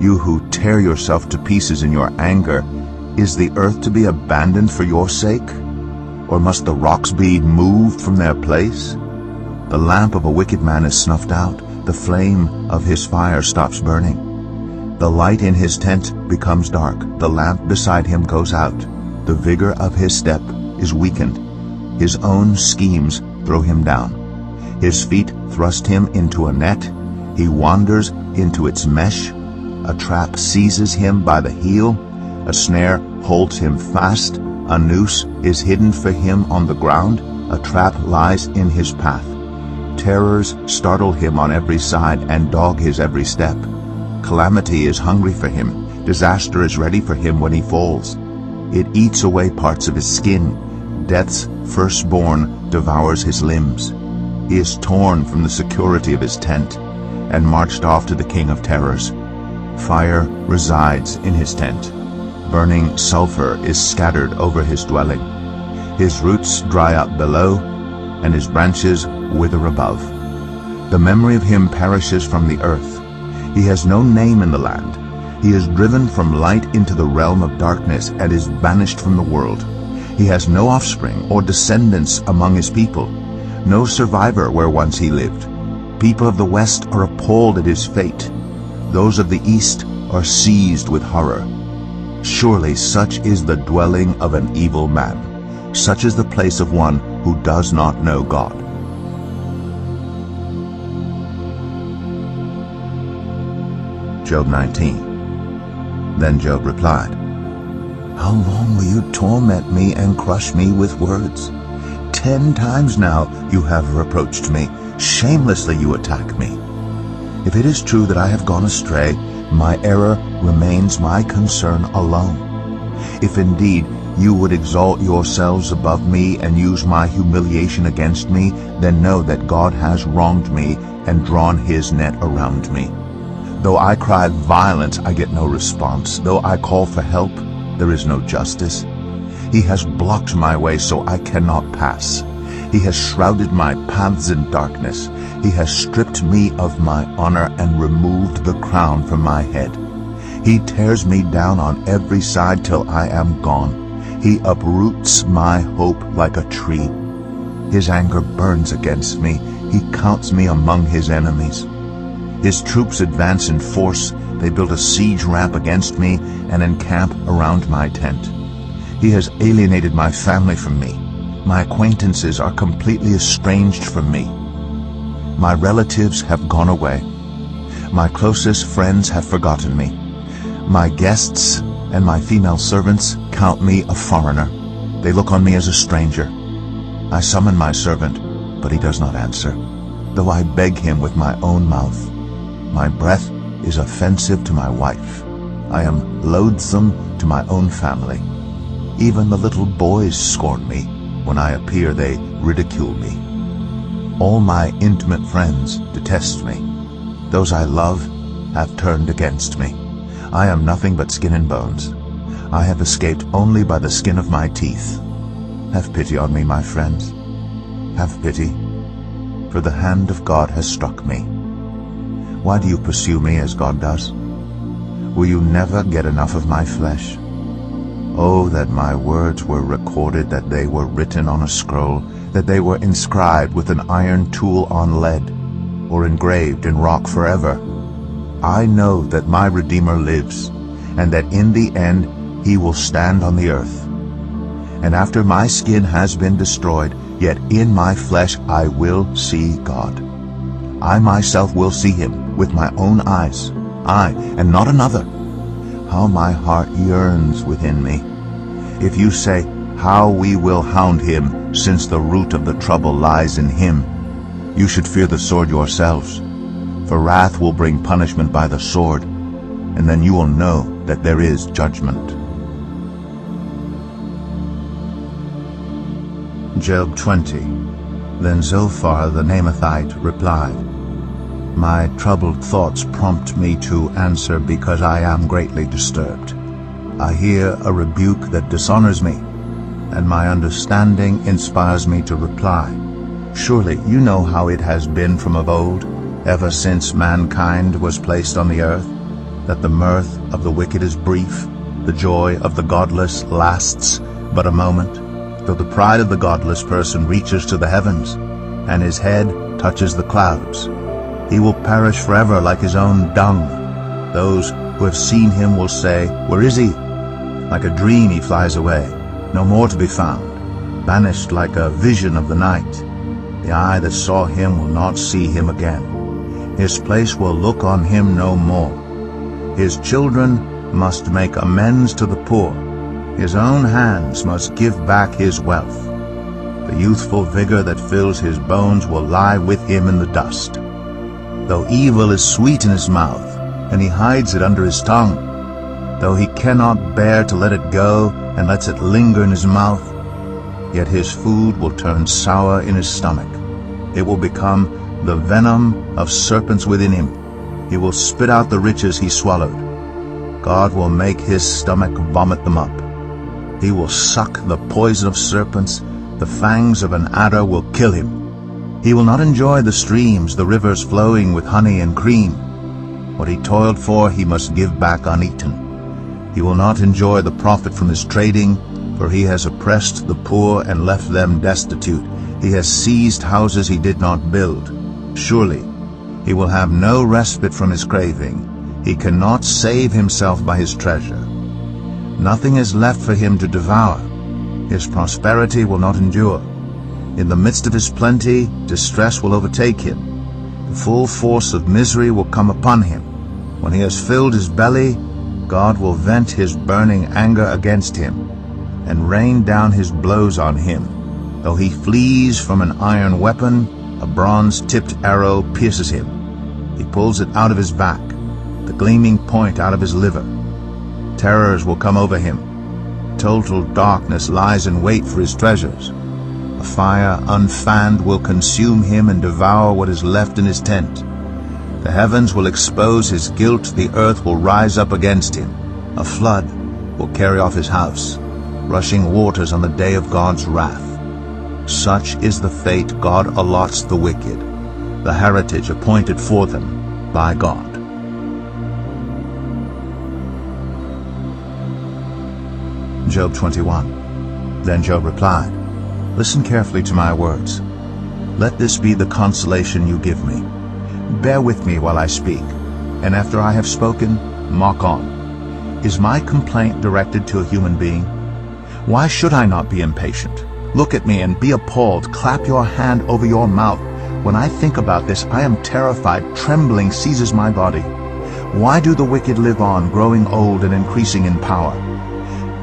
You who tear yourself to pieces in your anger, is the earth to be abandoned for your sake? Or must the rocks be moved from their place? The lamp of a wicked man is snuffed out. The flame of his fire stops burning. The light in his tent becomes dark. The lamp beside him goes out. The vigor of his step is weakened. His own schemes throw him down. His feet thrust him into a net. He wanders into its mesh. A trap seizes him by the heel. A snare holds him fast. A noose is hidden for him on the ground. A trap lies in his path. Terrors startle him on every side and dog his every step. Calamity is hungry for him. Disaster is ready for him when he falls. It eats away parts of his skin. Death's firstborn devours his limbs. He is torn from the security of his tent and marched off to the king of terrors. Fire resides in his tent. Burning sulfur is scattered over his dwelling. His roots dry up below, and his branches wither above. The memory of him perishes from the earth. He has no name in the land. He is driven from light into the realm of darkness and is banished from the world. He has no offspring or descendants among his people, no survivor where once he lived. People of the west are appalled at his fate. Those of the east are seized with horror. Surely such is the dwelling of an evil man. Such is the place of one who does not know God. Job 19. Then Job replied, "How long will you torment me and crush me with words? 10 times now you have reproached me. Shamelessly you attack me. If it is true that I have gone astray, my error remains my concern alone. If indeed you would exalt yourselves above me and use my humiliation against me, then know that God has wronged me and drawn his net around me. Though I cry violence, I get no response. Though I call for help, there is no justice. He has blocked my way so I cannot pass. He has shrouded my paths in darkness. He has stripped me of my honor and removed the crown from my head. He tears me down on every side till I am gone. He uproots my hope like a tree. His anger burns against me. He counts me among his enemies. His troops advance in force. They build a siege ramp against me and encamp around my tent. He has alienated my family from me. My acquaintances are completely estranged from me. My relatives have gone away. My closest friends have forgotten me. My guests and my female servants count me a foreigner. They look on me as a stranger. I summon my servant, but he does not answer, though I beg him with my own mouth. My breath is offensive to my wife. I am loathsome to my own family. Even the little boys scorn me. When I appear, they ridicule me. All my intimate friends detest me. Those I love have turned against me. I am nothing but skin and bones. I have escaped only by the skin of my teeth. Have pity on me, my friends. Have pity, for the hand of God has struck me. Why do you pursue me as God does? Will you never get enough of my flesh? Oh, that my words were recorded, that they were written on a scroll, that they were inscribed with an iron tool on lead, or engraved in rock forever. I know that my Redeemer lives, and that in the end he will stand on the earth. And after my skin has been destroyed, yet in my flesh I will see God. I myself will see him with my own eyes, I, and not another. How my heart yearns within me. If you say, "How we will hound him, since the root of the trouble lies in him," you should fear the sword yourselves. For wrath will bring punishment by the sword, and then you will know that there is judgment. Job 20. Then Zophar the Naamathite replied, "My troubled thoughts prompt me to answer because I am greatly disturbed. I hear a rebuke that dishonors me, and my understanding inspires me to reply. Surely you know how it has been from of old, ever since mankind was placed on the earth, that the mirth of the wicked is brief, the joy of the godless lasts but a moment. Though the pride of the godless person reaches to the heavens, and his head touches the clouds, he will perish forever like his own dung. Those who have seen him will say, 'Where is he?' Like a dream he flies away, no more to be found, banished like a vision of the night. The eye that saw him will not see him again. His place will look on him no more. His children must make amends to the poor. His own hands must give back his wealth. The youthful vigor that fills his bones will lie with him in the dust. Though evil is sweet in his mouth, and he hides it under his tongue, though he cannot bear to let it go and lets it linger in his mouth, yet his food will turn sour in his stomach. It will become the venom of serpents within him. He will spit out the riches he swallowed. God will make his stomach vomit them up. He will suck the poison of serpents. The fangs of an adder will kill him. He will not enjoy the streams, the rivers flowing with honey and cream. What he toiled for he must give back uneaten. He will not enjoy the profit from his trading, for he has oppressed the poor and left them destitute. He has seized houses he did not build. Surely he will have no respite from his craving. He cannot save himself by his treasure. Nothing is left for him to devour. His prosperity will not endure. In the midst of his plenty, distress will overtake him. The full force of misery will come upon him. When he has filled his belly, God will vent his burning anger against him and rain down his blows on him. Though he flees from an iron weapon, a bronze-tipped arrow pierces him. He pulls it out of his back, the gleaming point out of his liver. Terrors will come over him. Total darkness lies in wait for his treasures. A fire unfanned will consume him and devour what is left in his tent. The heavens will expose his guilt, the earth will rise up against him. A flood will carry off his house, rushing waters on the day of God's wrath. Such is the fate God allots the wicked, the heritage appointed for them by God. Job 21. Then Job replied, "Listen carefully to my words. Let this be the consolation you give me. Bear with me while I speak, and after I have spoken, mock on. Is my complaint directed to a human being? Why should I not be impatient? Look at me and be appalled. Clap your hand over your mouth. When I think about this, I am terrified. Trembling seizes my body. Why do the wicked live on, growing old and increasing in power?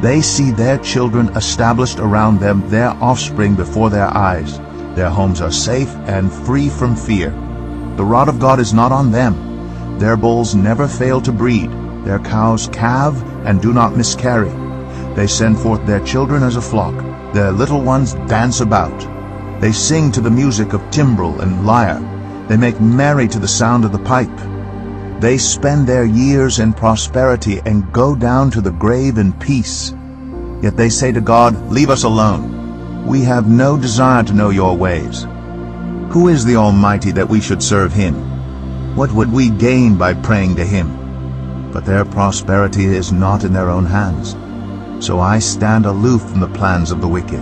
They see their children established around them, their offspring before their eyes. Their homes are safe and free from fear. The rod of God is not on them. Their bulls never fail to breed. Their cows calve and do not miscarry. They send forth their children as a flock. Their little ones dance about. They sing to the music of timbrel and lyre. They make merry to the sound of the pipe. They spend their years in prosperity and go down to the grave in peace. Yet they say to God, "Leave us alone. We have no desire to know your ways." Who is the Almighty that we should serve him? What would we gain by praying to him? But their prosperity is not in their own hands. So I stand aloof from the plans of the wicked.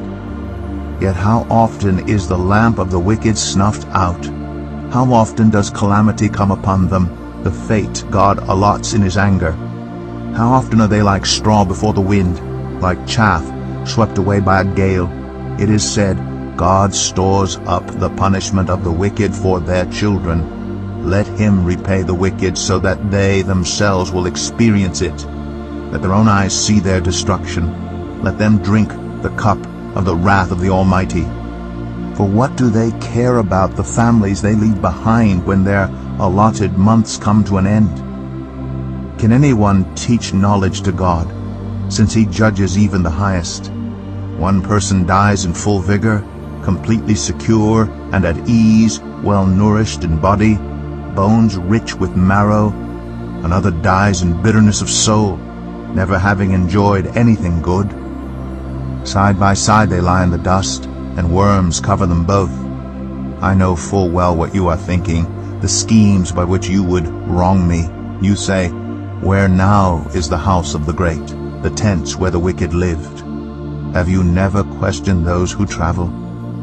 Yet how often is the lamp of the wicked snuffed out? How often does calamity come upon them, the fate God allots in his anger? How often are they like straw before the wind, like chaff swept away by a gale? It is said, God stores up the punishment of the wicked for their children. Let him repay the wicked so that they themselves will experience it. Let their own eyes see their destruction. Let them drink the cup of the wrath of the Almighty. For what do they care about the families they leave behind when their allotted months come to an end? Can anyone teach knowledge to God, since he judges even the highest? One person dies in full vigor, completely secure and at ease, well-nourished in body, bones rich with marrow. Another dies in bitterness of soul, never having enjoyed anything good. Side by side they lie in the dust, and worms cover them both. I know full well what you are thinking, the schemes by which you would wrong me. You say, "Where now is the house of the great, the tents where the wicked lived?" Have you never questioned those who travel?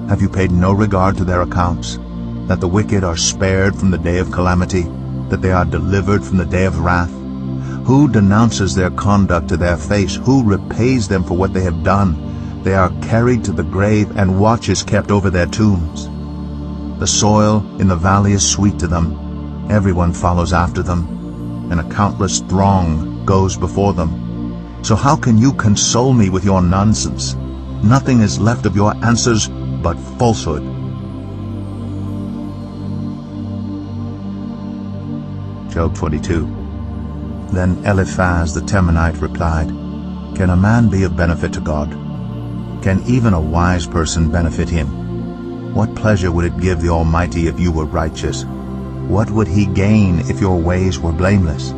Have you paid no regard to their accounts, that the wicked are spared from the day of calamity, that they are delivered from the day of wrath? Who denounces their conduct to their face? Who repays them for what they have done? They are carried to the grave, and watch is kept over their tombs. The soil in the valley is sweet to them. Everyone follows after them, and a countless throng goes before them. So how can you console me with your nonsense? Nothing is left of your answers but falsehood. Job 22. Then Eliphaz the Temanite replied, "Can a man be of benefit to God? Can even a wise person benefit him? What pleasure would it give the Almighty if you were righteous? What would he gain if your ways were blameless?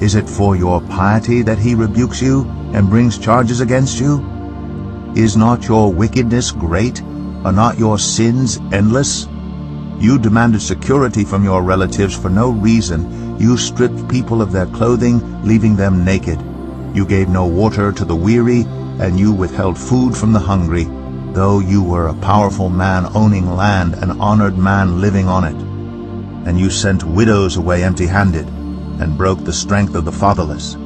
Is it for your piety that he rebukes you and brings charges against you? Is not your wickedness great? Are not your sins endless? You demanded security from your relatives for no reason. You stripped people of their clothing, leaving them naked. You gave no water to the weary, and you withheld food from the hungry, though you were a powerful man owning land, an honored man living on it. And you sent widows away empty-handed, and broke the strength of the fatherless.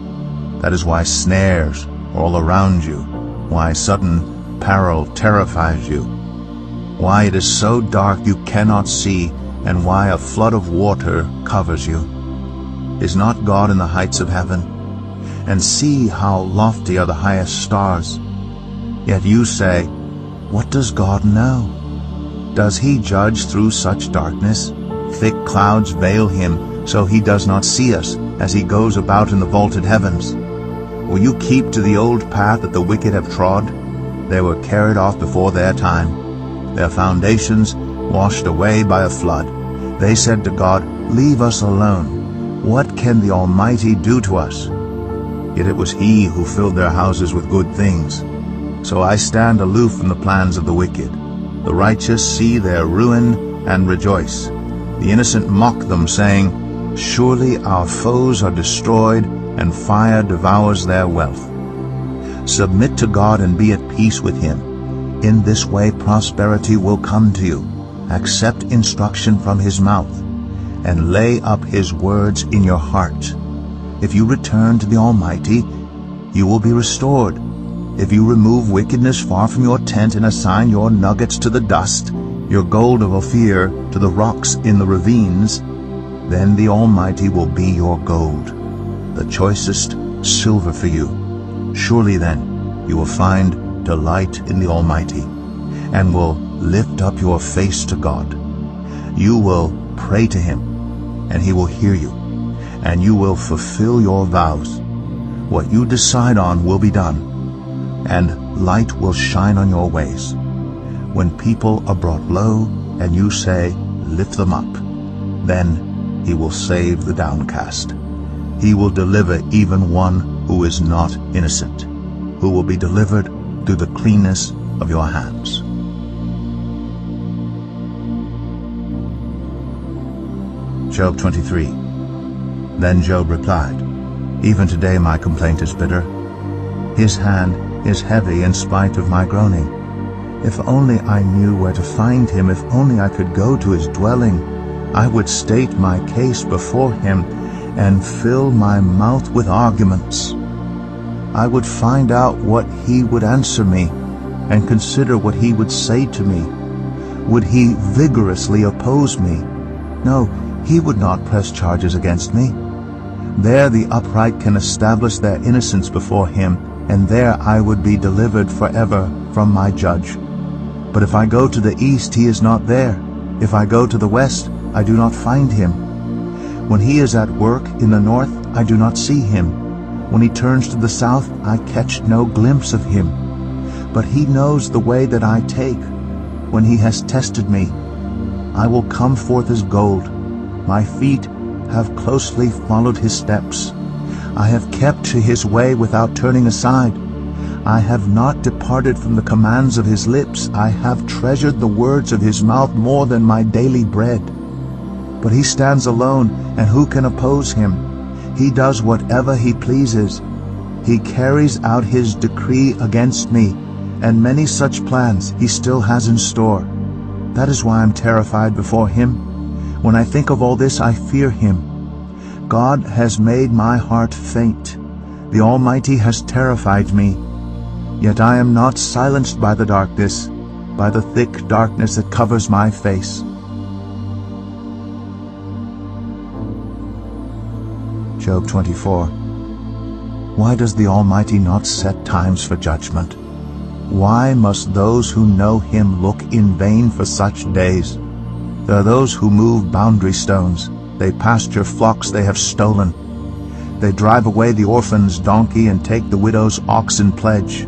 That is why snares are all around you, why sudden peril terrifies you, why it is so dark you cannot see, and why a flood of water covers you. Is not God in the heights of heaven? And see how lofty are the highest stars. Yet you say, what does God know? Does he judge through such darkness? Thick clouds veil him, so he does not see us as he goes about in the vaulted heavens. Will you keep to the old path that the wicked have trod? They were carried off before their time, their foundations washed away by a flood. They said to God, leave us alone. What can the Almighty do to us? Yet it was he who filled their houses with good things. So I stand aloof from the plans of the wicked. The righteous see their ruin and rejoice. The innocent mock them, saying, surely our foes are destroyed, and fire devours their wealth. Submit to God and be at peace with him. In this way prosperity will come to you. Accept instruction from his mouth, and lay up his words in your heart. If you return to the Almighty, you will be restored. If you remove wickedness far from your tent and assign your nuggets to the dust, your gold of Ophir to the rocks in the ravines, then the Almighty will be your gold, the choicest silver for you. Surely then you will find delight in the Almighty, and will lift up your face to God. You will pray to him, and he will hear you, and you will fulfill your vows. What you decide on will be done, and light will shine on your ways. When people are brought low, and you say, lift them up, then he will save the downcast. He will deliver even one who is not innocent, who will be delivered through the cleanness of your hands. Job 23. Then Job replied, even today my complaint is bitter. His hand is heavy in spite of my groaning. If only I knew where to find him, if only I could go to his dwelling, I would state my case before him and fill my mouth with arguments. I would find out what he would answer me and consider what he would say to me. Would he vigorously oppose me? No, he would not press charges against me. There the upright can establish their innocence before him, and there I would be delivered forever from my judge. But if I go to the east, he is not there. If I go to the west, I do not find him. When he is at work in the north, I do not see him. When he turns to the south, I catch no glimpse of him. But he knows the way that I take. When he has tested me, I will come forth as gold. My feet have closely followed his steps. I have kept to his way without turning aside. I have not departed from the commands of his lips. I have treasured the words of his mouth more than my daily bread. But he stands alone, and who can oppose him? He does whatever he pleases. He carries out his decree against me, and many such plans he still has in store. That is why I'm terrified before him. When I think of all this, I fear him. God has made my heart faint. The Almighty has terrified me. Yet I am not silenced by the darkness, by the thick darkness that covers my face. Job 24. Why does the Almighty not set times for judgment? Why must those who know him look in vain for such days? There are those who move boundary stones. They pasture flocks they have stolen. They drive away the orphan's donkey and take the widow's ox in pledge.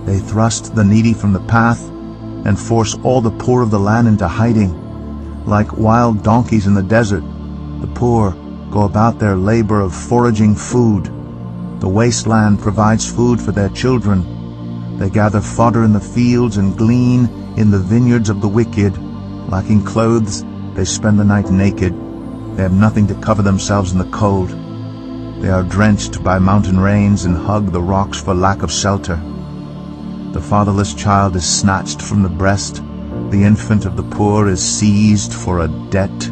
They thrust the needy from the path and force all the poor of the land into hiding. Like wild donkeys in the desert, the poor go about their labor of foraging food. The wasteland provides food for their children. They gather fodder in the fields and glean in the vineyards of the wicked. Lacking clothes, They spend the night naked. They have nothing to cover themselves in the cold. They are drenched by mountain rains and hug the rocks for lack of shelter. The fatherless child is snatched from the breast. The infant of the poor is seized for a debt.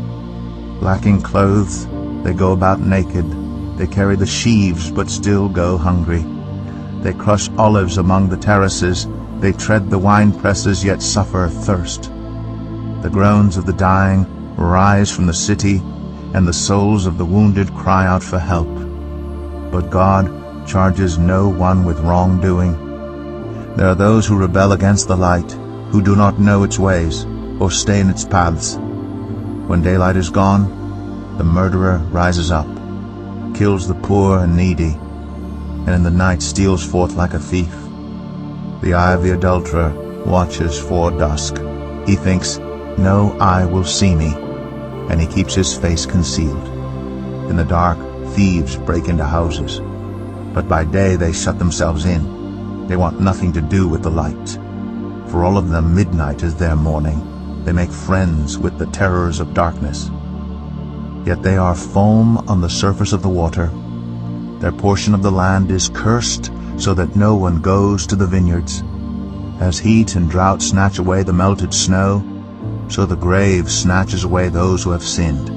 Lacking clothes, they go about naked. They carry the sheaves but still go hungry. They crush olives among the terraces. They tread the wine presses yet suffer thirst. The groans of the dying rise from the city, and the souls of the wounded cry out for help. But God charges no one with wrongdoing. There are those who rebel against the light, who do not know its ways or stay in its paths. When daylight is gone, the murderer rises up, kills the poor and needy, and in the night steals forth like a thief. The eye of the adulterer watches for dusk. He thinks, "No eye will see me," and he keeps his face concealed. In the dark, thieves break into houses, but by day they shut themselves in. They want nothing to do with the light. For all of them, midnight is their morning. They make friends with the terrors of darkness. Yet they are foam on the surface of the water. Their portion of the land is cursed, so that no one goes to the vineyards. As heat and drought snatch away the melted snow, so the grave snatches away those who have sinned.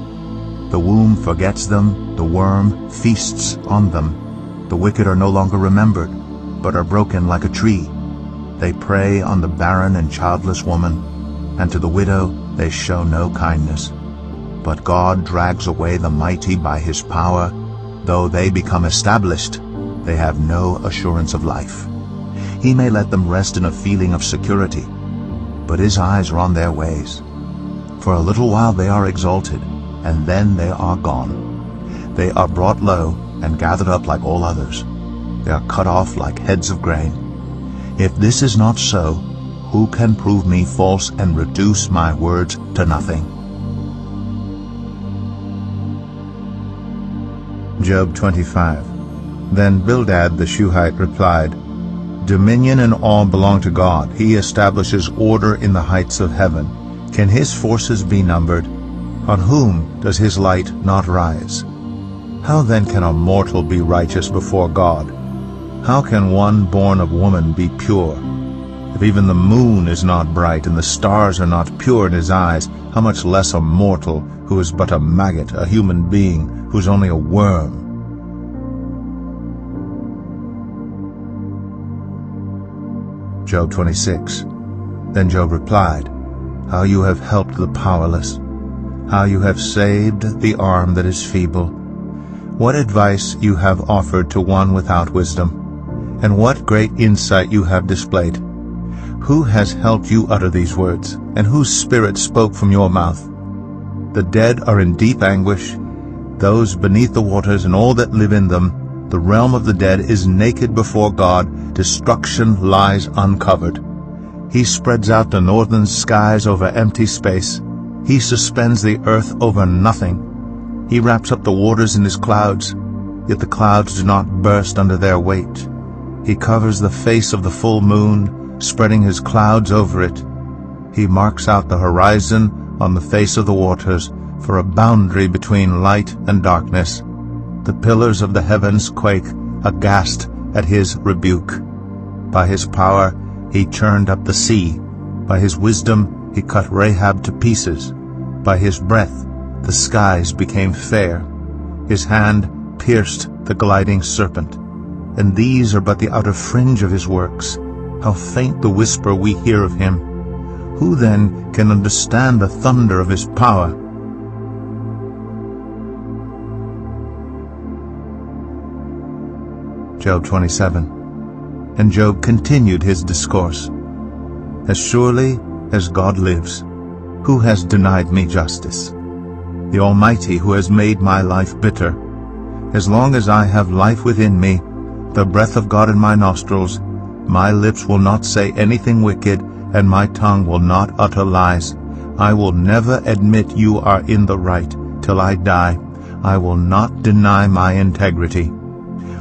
The womb forgets them, the worm feasts on them. The wicked are no longer remembered, but are broken like a tree. They prey on the barren and childless woman, and to the widow they show no kindness. But God drags away the mighty by his power. Though they become established, they have no assurance of life. He may let them rest in a feeling of security, but his eyes are on their ways. For a little while they are exalted, and then they are gone. They are brought low and gathered up like all others. They are cut off like heads of grain. If this is not so, who can prove me false and reduce my words to nothing? Job 25. Then Bildad the Shuhite replied, "Dominion and awe belong to God. He establishes order in the heights of heaven. Can his forces be numbered? On whom does his light not rise? How then can a mortal be righteous before God? How can one born of woman be pure? If even the moon is not bright and the stars are not pure in his eyes, how much less a mortal who is but a maggot, a human being who is only a worm?" Job 26. Then Job replied, "How you have helped the powerless, how you have saved the arm that is feeble. What advice you have offered to one without wisdom, and what great insight you have displayed. Who has helped you utter these words, and whose spirit spoke from your mouth? The dead are in deep anguish, those beneath the waters and all that live in them. The realm of the dead is naked before God. Destruction lies uncovered. He spreads out the northern skies over empty space. He suspends the earth over nothing. He wraps up the waters in his clouds, yet the clouds do not burst under their weight. He covers the face of the full moon, spreading his clouds over it. He marks out the horizon on the face of the waters for a boundary between light and darkness. The pillars of the heavens quake, aghast at his rebuke. By his power he churned up the sea. By his wisdom he cut Rahab to pieces. By his breath the skies became fair. His hand pierced the gliding serpent. And these are but the outer fringe of his works. How faint the whisper we hear of him. Who then can understand the thunder of his power? Job 27. And Job continued his discourse. As surely as God lives, who has denied me justice? The Almighty, who has made my life bitter. As long as I have life within me, the breath of God in my nostrils, my lips will not say anything wicked, and my tongue will not utter lies. I will never admit you are in the right till I die. I will not deny my integrity.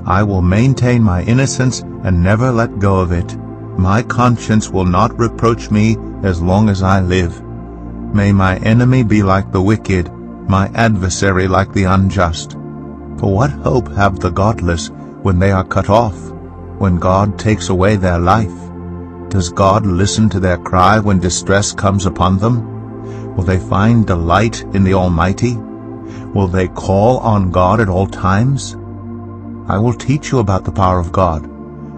I will maintain my innocence and never let go of it. My conscience will not reproach me as long as I live. May my enemy be like the wicked, my adversary like the unjust. For what hope have the godless when they are cut off, when God takes away their life? Does God listen to their cry when distress comes upon them? Will they find delight in the Almighty? Will they call on God at all times? I will teach you about the power of God.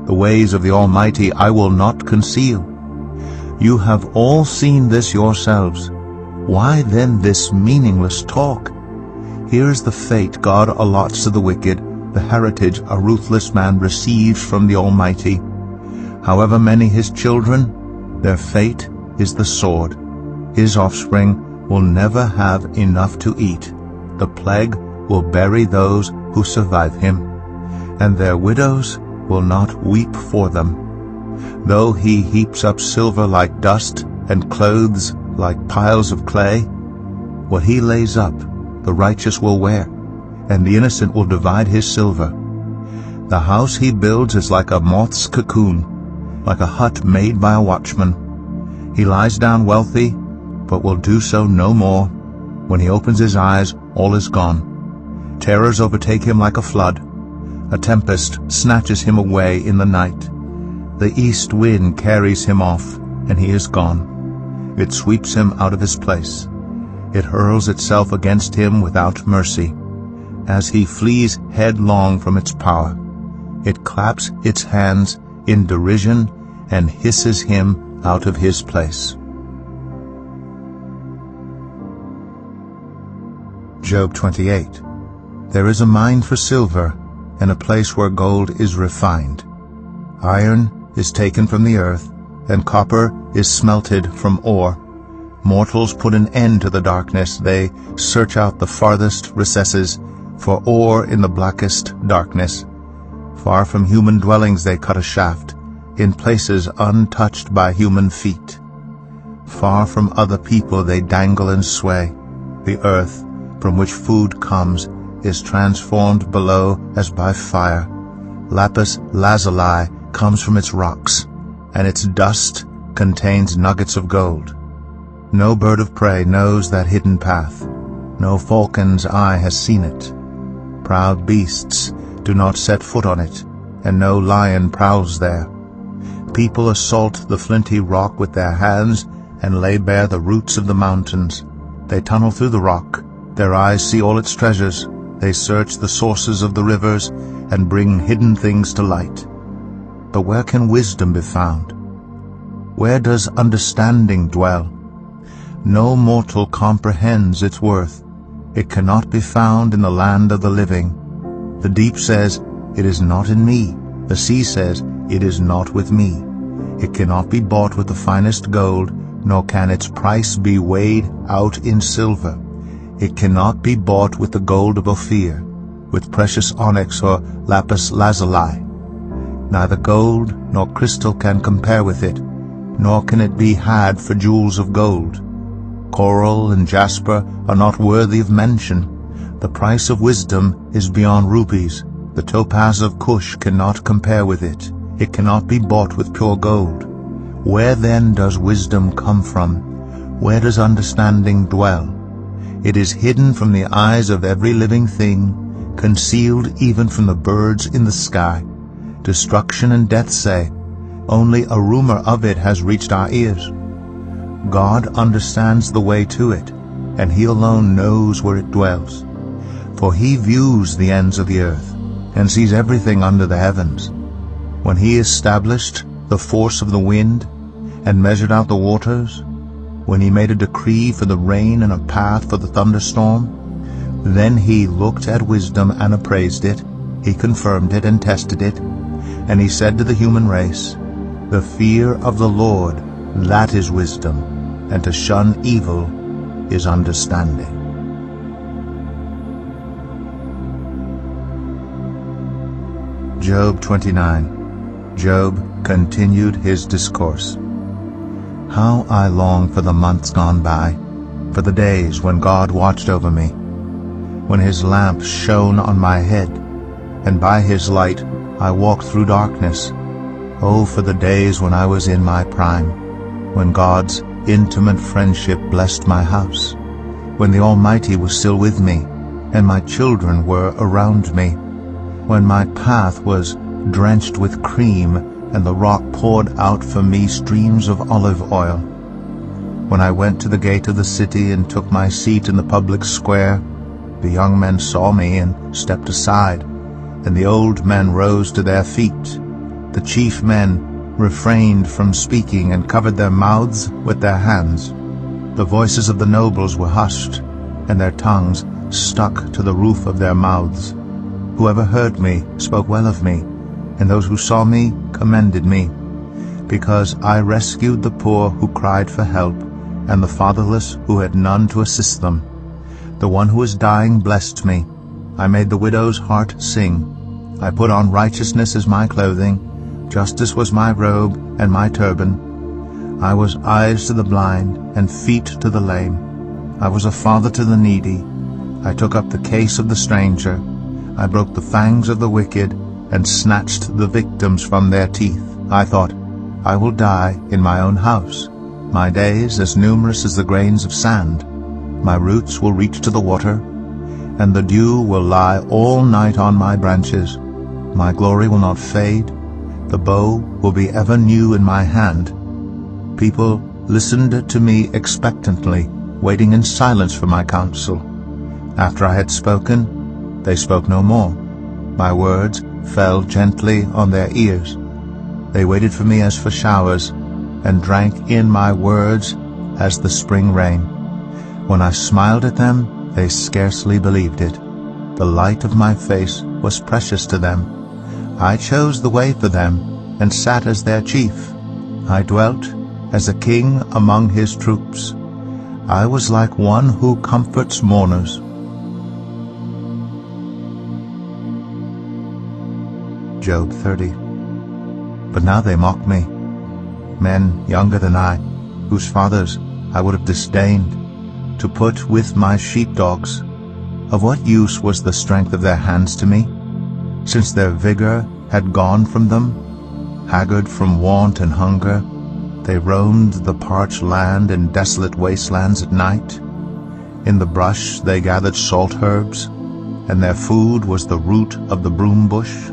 The ways of the Almighty I will not conceal. You have all seen this yourselves. Why then this meaningless talk? Here is the fate God allots to the wicked, the heritage a ruthless man receives from the Almighty. However many his children, their fate is the sword. His offspring will never have enough to eat. The plague will bury those who survive him, and their widows will not weep for them. Though he heaps up silver like dust and clothes like piles of clay, what he lays up the righteous will wear, and the innocent will divide his silver. The house he builds is like a moth's cocoon, like a hut made by a watchman. He lies down wealthy, but will do so no more. When he opens his eyes, all is gone. Terrors overtake him like a flood. A tempest snatches him away in the night. The east wind carries him off, and he is gone. It sweeps him out of his place. It hurls itself against him without mercy. As he flees headlong from its power, it claps its hands in derision and hisses him out of his place. Job 28. There is a mine for silver, and a place where gold is refined. Iron is taken from the earth, and copper is smelted from ore. Mortals put an end to the darkness. They search out the farthest recesses for ore in the blackest darkness. Far from human dwellings they cut a shaft, in places untouched by human feet. Far from other people they dangle and sway. The earth, from which food comes, is transformed below as by fire. Lapis lazuli comes from its rocks, and its dust contains nuggets of gold. No bird of prey knows that hidden path. No falcon's eye has seen it. Proud beasts do not set foot on it, and no lion prowls there. People assault the flinty rock with their hands and lay bare the roots of the mountains. They tunnel through the rock. Their eyes see all its treasures. They search the sources of the rivers and bring hidden things to light. But where can wisdom be found? Where does understanding dwell? No mortal comprehends its worth. It cannot be found in the land of the living. The deep says, "It is not in me." The sea says, "It is not with me." It cannot be bought with the finest gold, nor can its price be weighed out in silver. It cannot be bought with the gold of Ophir, with precious onyx or lapis lazuli. Neither gold nor crystal can compare with it, nor can it be had for jewels of gold. Coral and jasper are not worthy of mention. The price of wisdom is beyond rubies. The topaz of Cush cannot compare with it. It cannot be bought with pure gold. Where then does wisdom come from? Where does understanding dwell? It is hidden from the eyes of every living thing, concealed even from the birds in the sky. Destruction and death say, "Only a rumor of it has reached our ears." God understands the way to it, and he alone knows where it dwells. For he views the ends of the earth, and sees everything under the heavens. When he established the force of the wind, and measured out the waters, when he made a decree for the rain and a path for the thunderstorm, then he looked at wisdom and appraised it, he confirmed it and tested it, and he said to the human race, "The fear of the Lord, that is wisdom, and to shun evil is understanding." Job 29. Job continued his discourse. How I long for the months gone by, for the days when God watched over me, when his lamp shone on my head, and by his light I walked through darkness. Oh, for the days when I was in my prime, when God's intimate friendship blessed my house, when the Almighty was still with me, and my children were around me, when my path was drenched with cream, and the rock poured out for me streams of olive oil. When I went to the gate of the city and took my seat in the public square, the young men saw me and stepped aside, and the old men rose to their feet. The chief men refrained from speaking and covered their mouths with their hands. The voices of the nobles were hushed, and their tongues stuck to the roof of their mouths. Whoever heard me spoke well of me, and those who saw me commended me, because I rescued the poor who cried for help, and the fatherless who had none to assist them. The one who was dying blessed me. I made the widow's heart sing. I put on righteousness as my clothing. Justice was my robe and my turban. I was eyes to the blind and feet to the lame. I was a father to the needy. I took up the case of the stranger. I broke the fangs of the wicked and snatched the victims from their teeth. I thought, I will die in my own house, my days as numerous as the grains of sand. My roots will reach to the water, and the dew will lie all night on my branches. My glory will not fade. The bow will be ever new in my hand. People listened to me expectantly, waiting in silence for my counsel. After I had spoken, they spoke no more. My words fell gently on their ears. They waited for me as for showers, and drank in my words as the spring rain. When I smiled at them, they scarcely believed it. The light of my face was precious to them. I chose the way for them, and sat as their chief. I dwelt as a king among his troops. I was like one who comforts mourners. Job 30. But now they mock me, men younger than I, whose fathers I would have disdained, to put with my sheepdogs. Of what use was the strength of their hands to me, since their vigor had gone from them? Haggard from want and hunger, they roamed the parched land and desolate wastelands at night. In the brush they gathered salt herbs, and their food was the root of the broom bush.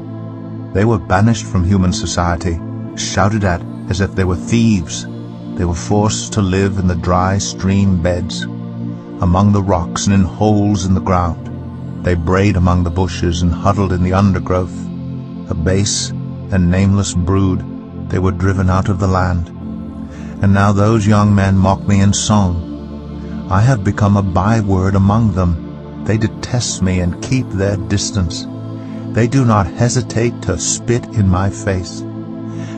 They were banished from human society, shouted at as if they were thieves. They were forced to live in the dry stream beds, among the rocks and in holes in the ground. They brayed among the bushes and huddled in the undergrowth. A base and nameless brood, they were driven out of the land. And now those young men mock me in song. I have become a byword among them. They detest me and keep their distance. They do not hesitate to spit in my face.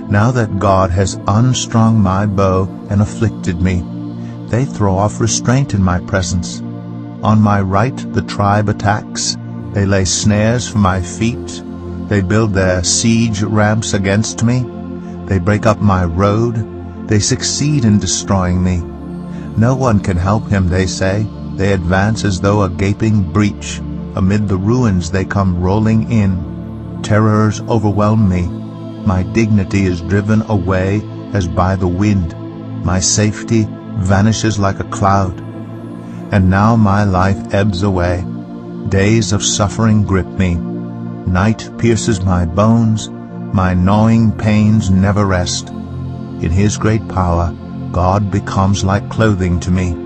Now that God has unstrung my bow and afflicted me, they throw off restraint in my presence. On my right the tribe attacks. They lay snares for my feet. They build their siege ramps against me. They break up my road. They succeed in destroying me. No one can help him, they say. They advance as though a gaping breach. Amid the ruins they come rolling in. Terrors overwhelm me. My dignity is driven away as by the wind. My safety vanishes like a cloud. And now my life ebbs away. Days of suffering grip me. Night pierces my bones. My gnawing pains never rest. In his great power, God becomes like clothing to me.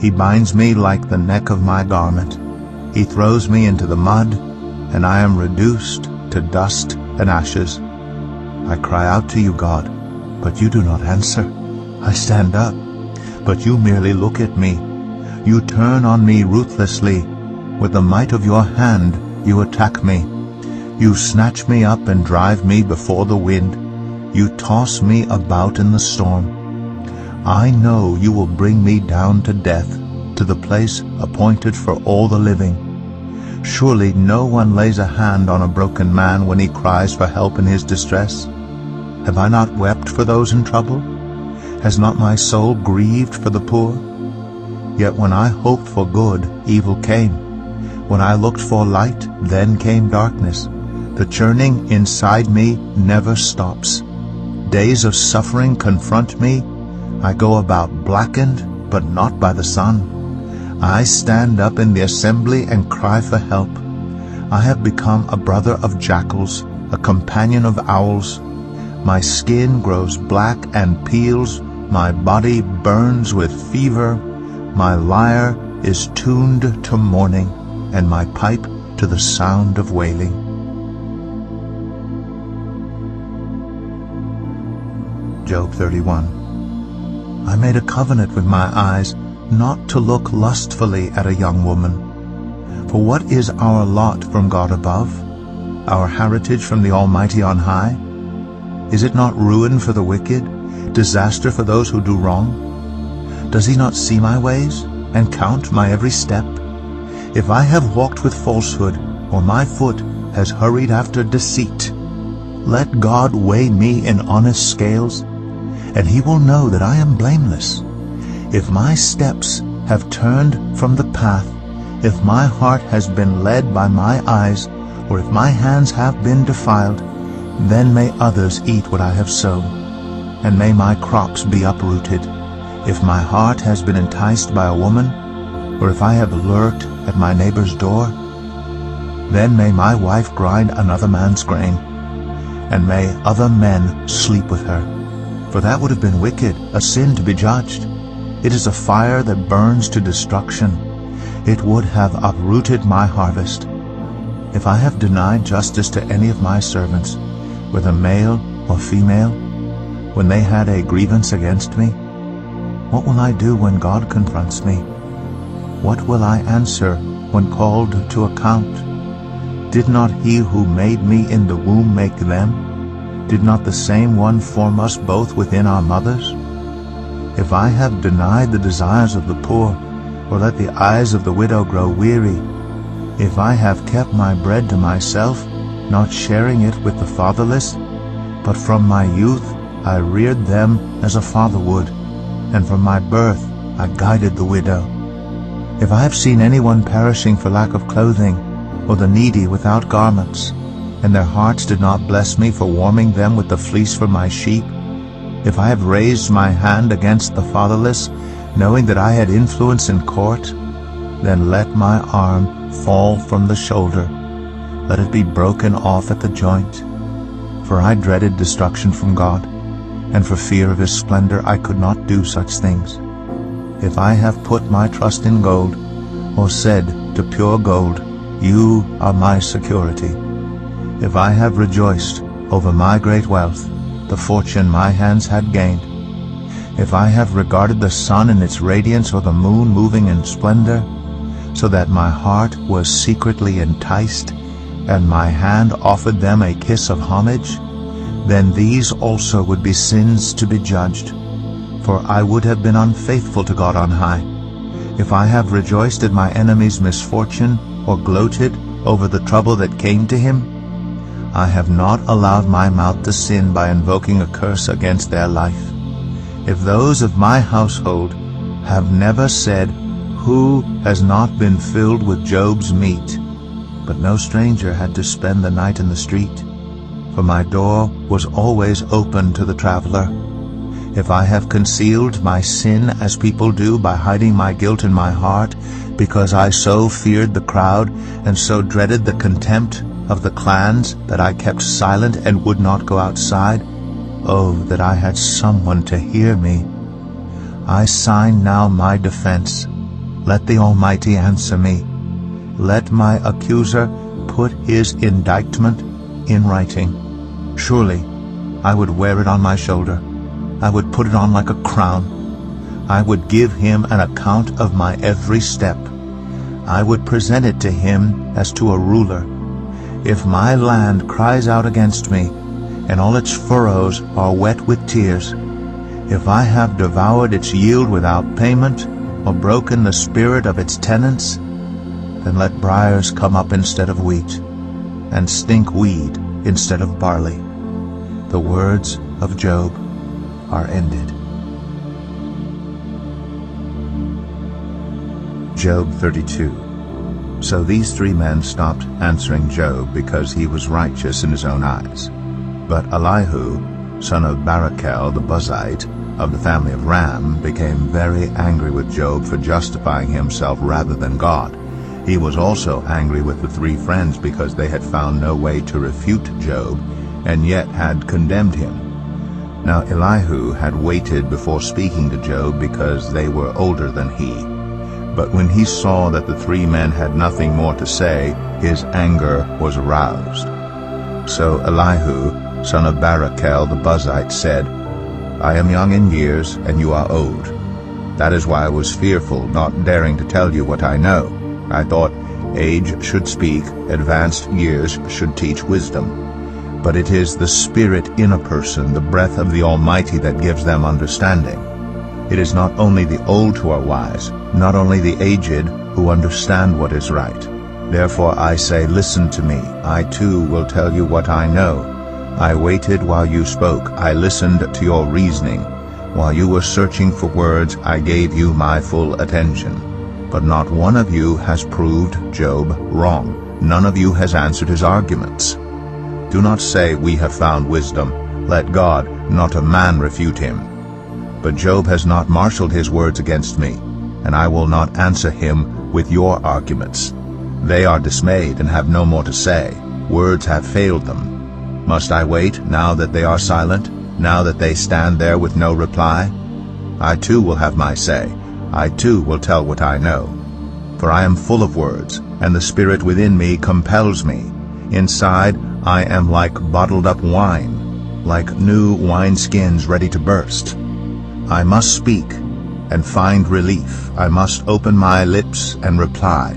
He binds me like the neck of my garment. He throws me into the mud, and I am reduced to dust and ashes. I cry out to you, God, but you do not answer. I stand up, but you merely look at me. You turn on me ruthlessly. With the might of your hand you attack me. You snatch me up and drive me before the wind. You toss me about in the storm. I know you will bring me down to death, to the place appointed for all the living. Surely no one lays a hand on a broken man when he cries for help in his distress. Have I not wept for those in trouble? Has not my soul grieved for the poor? Yet when I hoped for good, evil came. When I looked for light, then came darkness. The churning inside me never stops. Days of suffering confront me. I go about blackened, but not by the sun. I stand up in the assembly and cry for help. I have become a brother of jackals, a companion of owls. My skin grows black and peels. My body burns with fever. My lyre is tuned to mourning, and my pipe to the sound of wailing. Job 31. I made a covenant with my eyes not to look lustfully at a young woman. For what is our lot from God above, our heritage from the Almighty on high? Is it not ruin for the wicked, disaster for those who do wrong? Does he not see my ways and count my every step? If I have walked with falsehood, or my foot has hurried after deceit, let God weigh me in honest scales, and he will know that I am blameless. If my steps have turned from the path, if my heart has been led by my eyes, or if my hands have been defiled, then may others eat what I have sown, and may my crops be uprooted. If my heart has been enticed by a woman, or if I have lurked at my neighbor's door, then may my wife grind another man's grain, and may other men sleep with her. For that would have been wicked, a sin to be judged. It is a fire that burns to destruction. It would have uprooted my harvest. If I have denied justice to any of my servants, whether male or female, when they had a grievance against me, what will I do when God confronts me? What will I answer when called to account? Did not he who made me in the womb make them? Did not the same one form us both within our mothers? If I have denied the desires of the poor, or let the eyes of the widow grow weary, if I have kept my bread to myself, not sharing it with the fatherless, but from my youth I reared them as a father would, and from my birth I guided the widow. If I have seen anyone perishing for lack of clothing, or the needy without garments, and their hearts did not bless me for warming them with the fleece for my sheep, if I have raised my hand against the fatherless, knowing that I had influence in court, then let my arm fall from the shoulder. Let it be broken off at the joint. For I dreaded destruction from God, and for fear of his splendor I could not do such things. If I have put my trust in gold, or said to pure gold, you are my security. If I have rejoiced over my great wealth, the fortune my hands had gained, if I have regarded the sun in its radiance, or the moon moving in splendor, so that my heart was secretly enticed, and my hand offered them a kiss of homage, then these also would be sins to be judged. For I would have been unfaithful to God on high. If I have rejoiced at my enemy's misfortune, or gloated over the trouble that came to him, I have not allowed my mouth to sin by invoking a curse against their life. If those of my household have never said, who has not been filled with Job's meat? But no stranger had to spend the night in the street, for my door was always open to the traveler. If I have concealed my sin as people do by hiding my guilt in my heart, because I so feared the crowd and so dreaded the contempt of the clans that I kept silent and would not go outside, oh, that I had someone to hear me. I sign now my defense. Let the Almighty answer me. Let my accuser put his indictment in writing. Surely I would wear it on my shoulder. I would put it on like a crown. I would give him an account of my every step. I would present it to him as to a ruler. If my land cries out against me, and all its furrows are wet with tears, if I have devoured its yield without payment, or broken the spirit of its tenants, then let briars come up instead of wheat, and stink weed instead of barley. The words of Job are ended. Job 32. So these three men stopped answering Job because he was righteous in his own eyes. But Elihu son of Barachel the Buzite, of the family of Ram, became very angry with Job for justifying himself rather than God. He was also angry with the three friends because they had found no way to refute Job, and yet had condemned him. Now Elihu had waited before speaking to Job because they were older than he. But when he saw that the three men had nothing more to say, his anger was aroused. So Elihu, son of Barachel the Buzite, said, I am young in years, and you are old. That is why I was fearful, not daring to tell you what I know. I thought, age should speak, advanced years should teach wisdom. But it is the Spirit in a person, the breath of the Almighty, that gives them understanding. It is not only the old who are wise, not only the aged who understand what is right. Therefore I say, listen to me. I too will tell you what I know. I waited while you spoke. I listened to your reasoning. While you were searching for words, I gave you my full attention. But not one of you has proved Job wrong. None of you has answered his arguments. Do not say, we have found wisdom. Let God, not a man, refute him. But Job has not marshaled his words against me, and I will not answer him with your arguments. They are dismayed and have no more to say. Words have failed them. Must I wait now that they are silent, now that they stand there with no reply? I too will have my say. I too will tell what I know. For I am full of words, and the Spirit within me compels me. Inside I am like bottled-up wine, like new wineskins ready to burst. I must speak and find relief. I must open my lips and reply.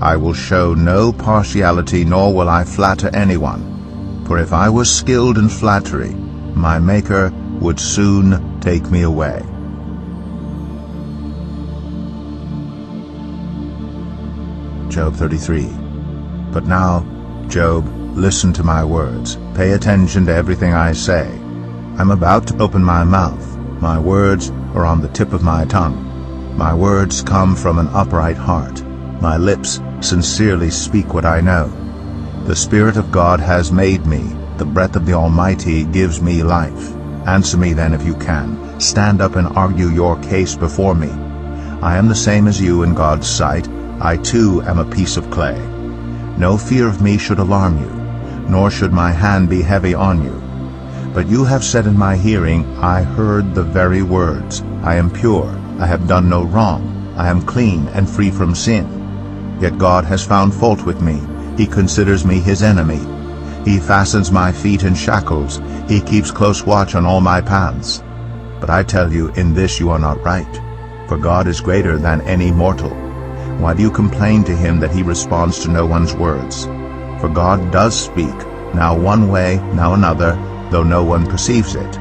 I will show no partiality, nor will I flatter anyone. For if I was skilled in flattery, my Maker would soon take me away. Job 33. But now, Job, listen to my words. Pay attention to everything I say. I'm about to open my mouth. My words are on the tip of my tongue. My words come from an upright heart. My lips sincerely speak what I know. The Spirit of God has made me. The breath of the Almighty gives me life. Answer me then if you can. Stand up and argue your case before me. I am the same as you in God's sight. I too am a piece of clay. No fear of me should alarm you, nor should my hand be heavy on you. But you have said in my hearing, I heard the very words. I am pure. I have done no wrong. I am clean and free from sin. Yet God has found fault with me. He considers me his enemy. He fastens my feet in shackles. He keeps close watch on all my paths. But I tell you, in this you are not right. For God is greater than any mortal. Why do you complain to him that he responds to no one's words? For God does speak, now one way, now another, though no one perceives it.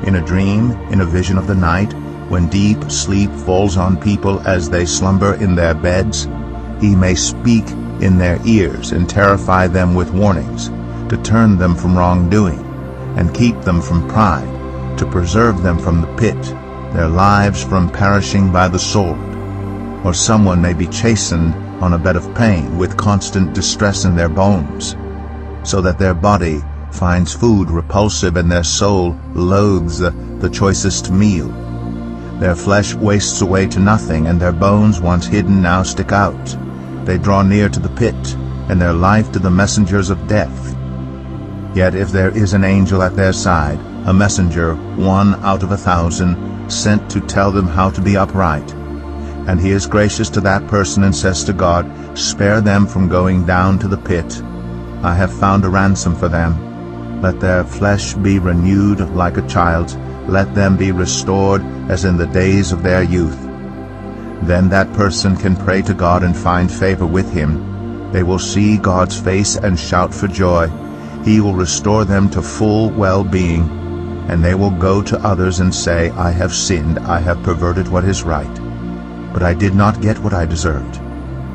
In a dream, in a vision of the night, when deep sleep falls on people as they slumber in their beds, he may speak in their ears and terrify them with warnings, to turn them from wrongdoing, and keep them from pride, to preserve them from the pit, their lives from perishing by the sword. Or someone may be chastened on a bed of pain, with constant distress in their bones, so that their body finds food repulsive and their soul loathes the choicest meal. Their flesh wastes away to nothing, and their bones once hidden now stick out. They draw near to the pit, and their life to the messengers of death. Yet if there is an angel at their side, a messenger, 1 out of 1,000, sent to tell them how to be upright, and he is gracious to that person and says to God, spare them from going down to the pit. I have found a ransom for them. Let their flesh be renewed like a child's. Let them be restored as in the days of their youth. Then that person can pray to God and find favor with him. They will see God's face and shout for joy. He will restore them to full well-being, and they will go to others and say, I have sinned, I have perverted what is right. But I did not get what I deserved.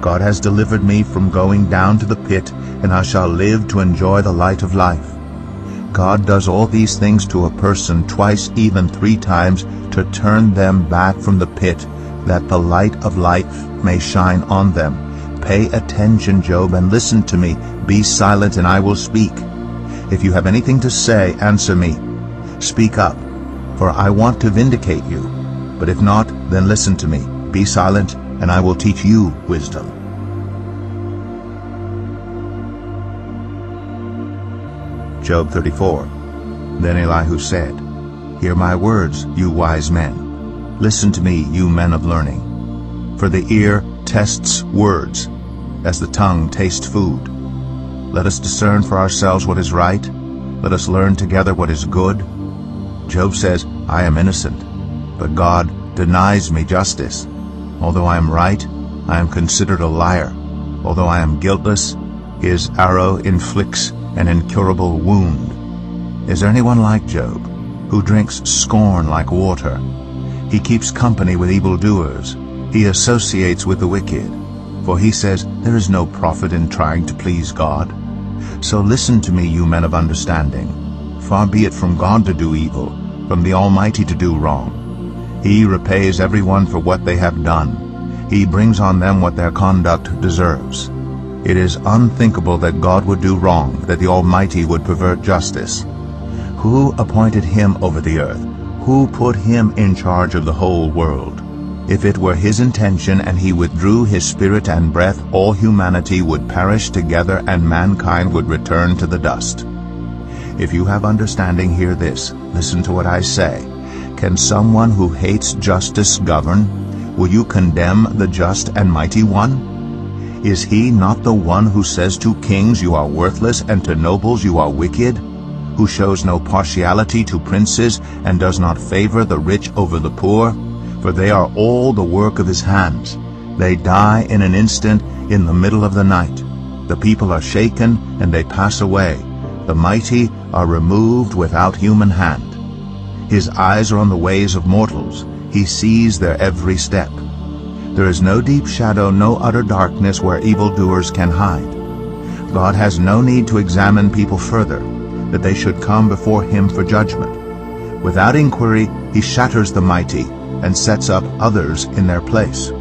God has delivered me from going down to the pit, and I shall live to enjoy the light of life. God does all these things to a person twice, even 3 times, to turn them back from the pit, that the light of life may shine on them. Pay attention, Job, and listen to me. Be silent, and I will speak. If you have anything to say, answer me. Speak up, for I want to vindicate you. But if not, then listen to me. Be silent, and I will teach you wisdom. Job 34. Then Elihu said, Hear my words, you wise men. Listen to me, you men of learning. For the ear tests words, as the tongue tastes food. Let us discern for ourselves what is right. Let us learn together what is good. Job says, I am innocent, but God denies me justice. Although I am right, I am considered a liar. Although I am guiltless, his arrow inflicts an incurable wound. Is there anyone like Job, who drinks scorn like water? He keeps company with evildoers. He associates with the wicked. For he says, there is no profit in trying to please God. So listen to me, you men of understanding. Far be it from God to do evil, from the Almighty to do wrong. He repays everyone for what they have done. He brings on them what their conduct deserves. It is unthinkable that God would do wrong, that the Almighty would pervert justice. Who appointed him over the earth? Who put him in charge of the whole world? If it were his intention and he withdrew his spirit and breath, all humanity would perish together and mankind would return to the dust. If you have understanding, hear this. Listen to what I say. Can someone who hates justice govern? Will you condemn the just and mighty one? Is he not the one who says to kings, you are worthless, and to nobles, you are wicked? Who shows no partiality to princes, and does not favor the rich over the poor? For they are all the work of his hands. They die in an instant, in the middle of the night. The people are shaken, and they pass away. The mighty are removed without human hand. His eyes are on the ways of mortals. He sees their every step. There is no deep shadow, no utter darkness where evildoers can hide. God has no need to examine people further, that they should come before him for judgment. Without inquiry, he shatters the mighty and sets up others in their place.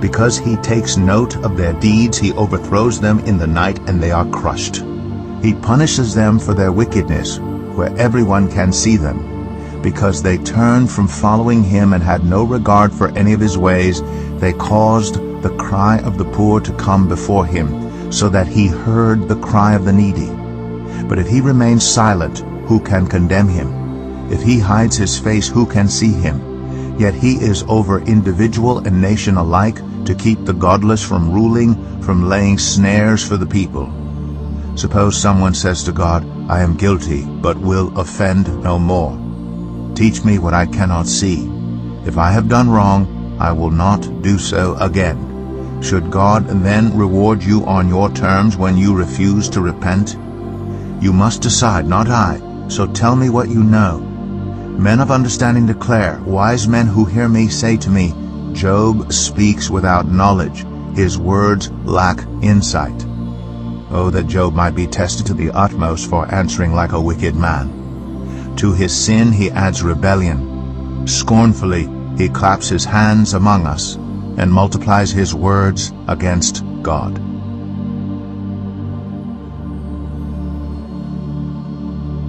Because he takes note of their deeds, he overthrows them in the night, and they are crushed. He punishes them for their wickedness, where everyone can see them. Because they turned from following him and had no regard for any of his ways, they caused the cry of the poor to come before him, so that he heard the cry of the needy. But if he remains silent, who can condemn him? If he hides his face, who can see him? Yet he is over individual and nation alike, to keep the godless from ruling, from laying snares for the people. Suppose someone says to God, I am guilty, but will offend no more. Teach me what I cannot see. If I have done wrong, I will not do so again. Should God then reward you on your terms when you refuse to repent? You must decide, not I, so tell me what you know. Men of understanding declare, wise men who hear me say to me, Job speaks without knowledge, his words lack insight. Oh, that Job might be tested to the utmost for answering like a wicked man. To his sin he adds rebellion. Scornfully he claps his hands among us, and multiplies his words against God.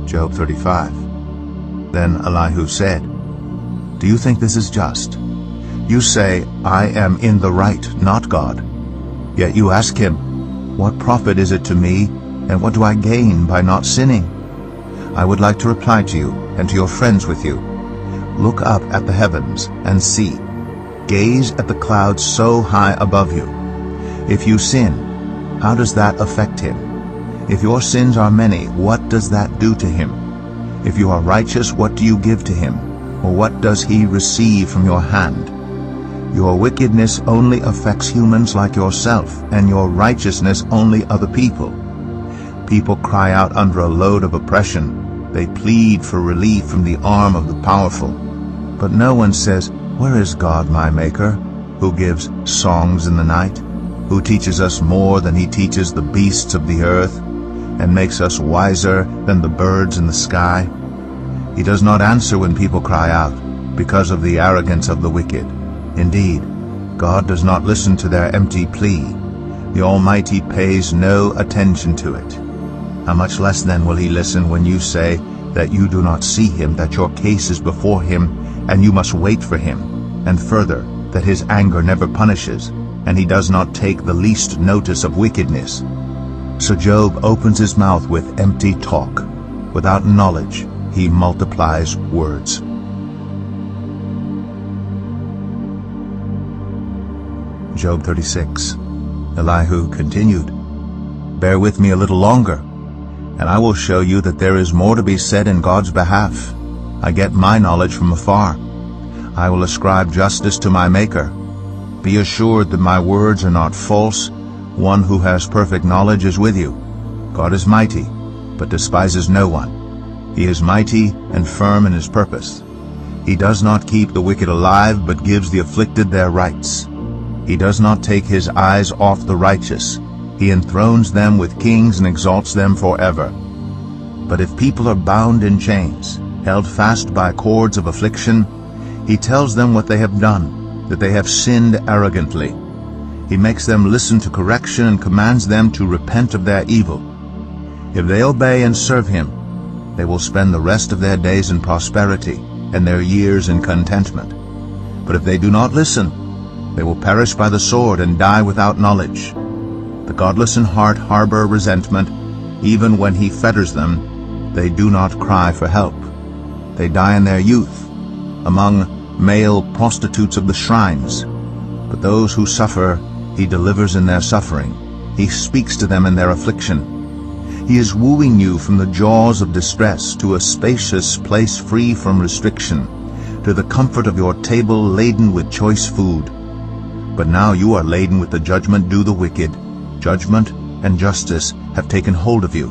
Job 35. Then Elihu said, Do you think this is just? You say, I am in the right, not God. Yet you ask him, What profit is it to me, and what do I gain by not sinning? I would like to reply to you, and to your friends with you. Look up at the heavens, and see. Gaze at the clouds so high above you. If you sin, how does that affect him? If your sins are many, what does that do to him? If you are righteous, what do you give to him? Or what does he receive from your hand? Your wickedness only affects humans like yourself, and your righteousness only other people. People cry out under a load of oppression. They plead for relief from the arm of the powerful. But no one says, Where is God my Maker, who gives songs in the night, who teaches us more than he teaches the beasts of the earth, and makes us wiser than the birds in the sky? He does not answer when people cry out, because of the arrogance of the wicked. Indeed, God does not listen to their empty plea. The Almighty pays no attention to it. How much less then will he listen when you say, that you do not see him, that your case is before him, and you must wait for him, and further, that his anger never punishes, and he does not take the least notice of wickedness. So Job opens his mouth with empty talk. Without knowledge, he multiplies words. Job 36. Elihu continued, "Bear with me a little longer, and I will show you that there is more to be said in God's behalf. I get my knowledge from afar. I will ascribe justice to my Maker. Be assured that my words are not false. One who has perfect knowledge is with you. God is mighty, but despises no one. He is mighty and firm in his purpose. He does not keep the wicked alive, but gives the afflicted their rights. He does not take his eyes off the righteous. He enthrones them with kings and exalts them forever. But if people are bound in chains, held fast by cords of affliction, he tells them what they have done, that they have sinned arrogantly. He makes them listen to correction and commands them to repent of their evil. If they obey and serve him, they will spend the rest of their days in prosperity and their years in contentment. But if they do not listen, they will perish by the sword and die without knowledge. The godless in heart harbor resentment. Even when he fetters them, they do not cry for help. They die in their youth, among male prostitutes of the shrines. But those who suffer, he delivers in their suffering. He speaks to them in their affliction. He is wooing you from the jaws of distress to a spacious place free from restriction, to the comfort of your table laden with choice food. But now you are laden with the judgment due the wicked. Judgment and justice have taken hold of you.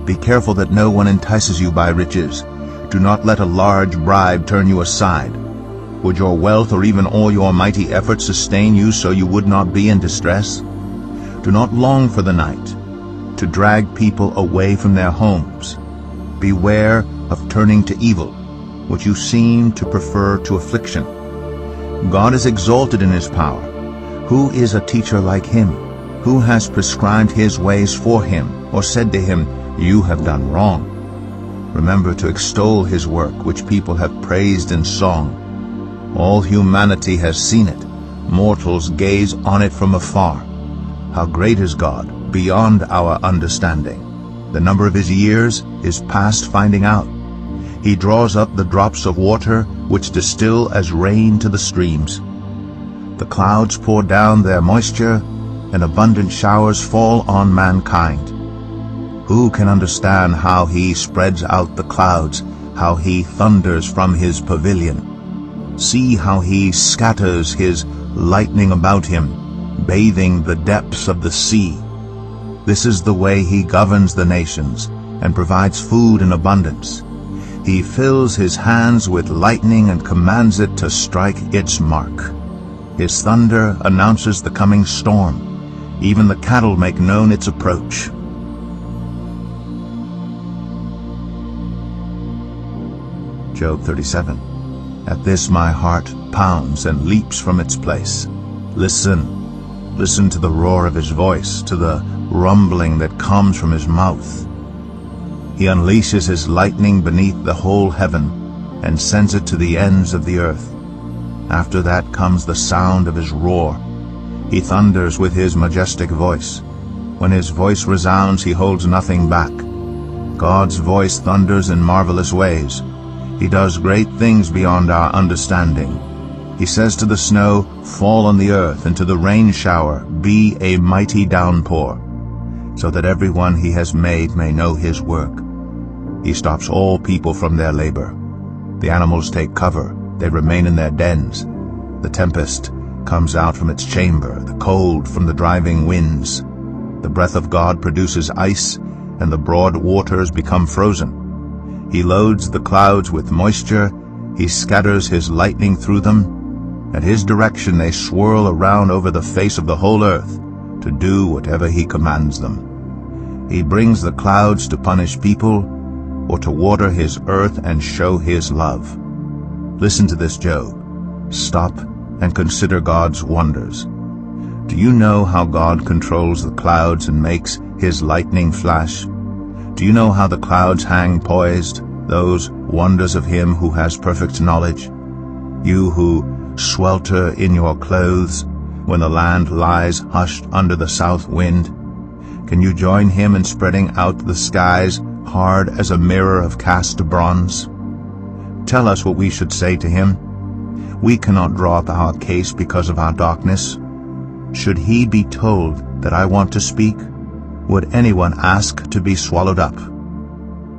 Be careful that no one entices you by riches. Do not let a large bribe turn you aside. Would your wealth or even all your mighty efforts sustain you so you would not be in distress? Do not long for the night, to drag people away from their homes. Beware of turning to evil, which you seem to prefer to affliction. God is exalted in his power. Who is a teacher like him? Who has prescribed his ways for him, or said to him, "You have done wrong"? Remember to extol his work, which people have praised in song. All humanity has seen it. Mortals gaze on it from afar. How great is God, beyond our understanding. The number of his years is past finding out. He draws up the drops of water, which distill as rain to the streams. The clouds pour down their moisture, and abundant showers fall on mankind. Who can understand how he spreads out the clouds, how he thunders from his pavilion? See how he scatters his lightning about him, bathing the depths of the sea. This is the way he governs the nations, and provides food in abundance. He fills his hands with lightning and commands it to strike its mark. His thunder announces the coming storm. Even the cattle make known its approach. Job 37. At this my heart pounds and leaps from its place. Listen. Listen to the roar of his voice, to the rumbling that comes from his mouth. He unleashes his lightning beneath the whole heaven, and sends it to the ends of the earth. After that comes the sound of his roar. He thunders with his majestic voice. When his voice resounds, he holds nothing back. God's voice thunders in marvelous ways. He does great things beyond our understanding. He says to the snow, "Fall on the earth," and to the rain shower, "Be a mighty downpour," so that everyone he has made may know his work. He stops all people from their labor. The animals take cover. They remain in their dens. The tempest comes out from its chamber, the cold from the driving winds. The breath of God produces ice, and the broad waters become frozen. He loads the clouds with moisture. He scatters his lightning through them. At his direction they swirl around over the face of the whole earth, to do whatever he commands them. He brings the clouds to punish people, or to water his earth and show his love. Listen to this, Job. Stop and consider God's wonders. Do you know how God controls the clouds and makes his lightning flash? Do you know how the clouds hang poised? those wonders of him who has perfect knowledge? You who swelter in your clothes when the land lies hushed under the south wind, can you join him in spreading out the skies hard as a mirror of cast bronze? Tell us what we should say to him. We cannot draw up our case because of our darkness. Should he be told that I want to speak? Would anyone ask to be swallowed up?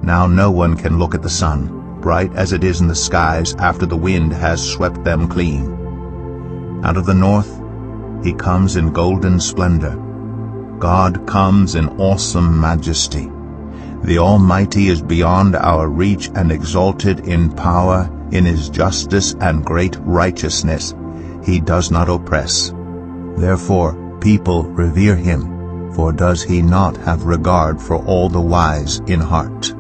Now no one can look at the sun, bright as it is in the skies after the wind has swept them clean. Out of the north he comes in golden splendor. God comes in awesome majesty. The Almighty is beyond our reach and exalted in power, in his justice and great righteousness. He does not oppress. Therefore people revere him, for does he not have regard for all the wise in heart?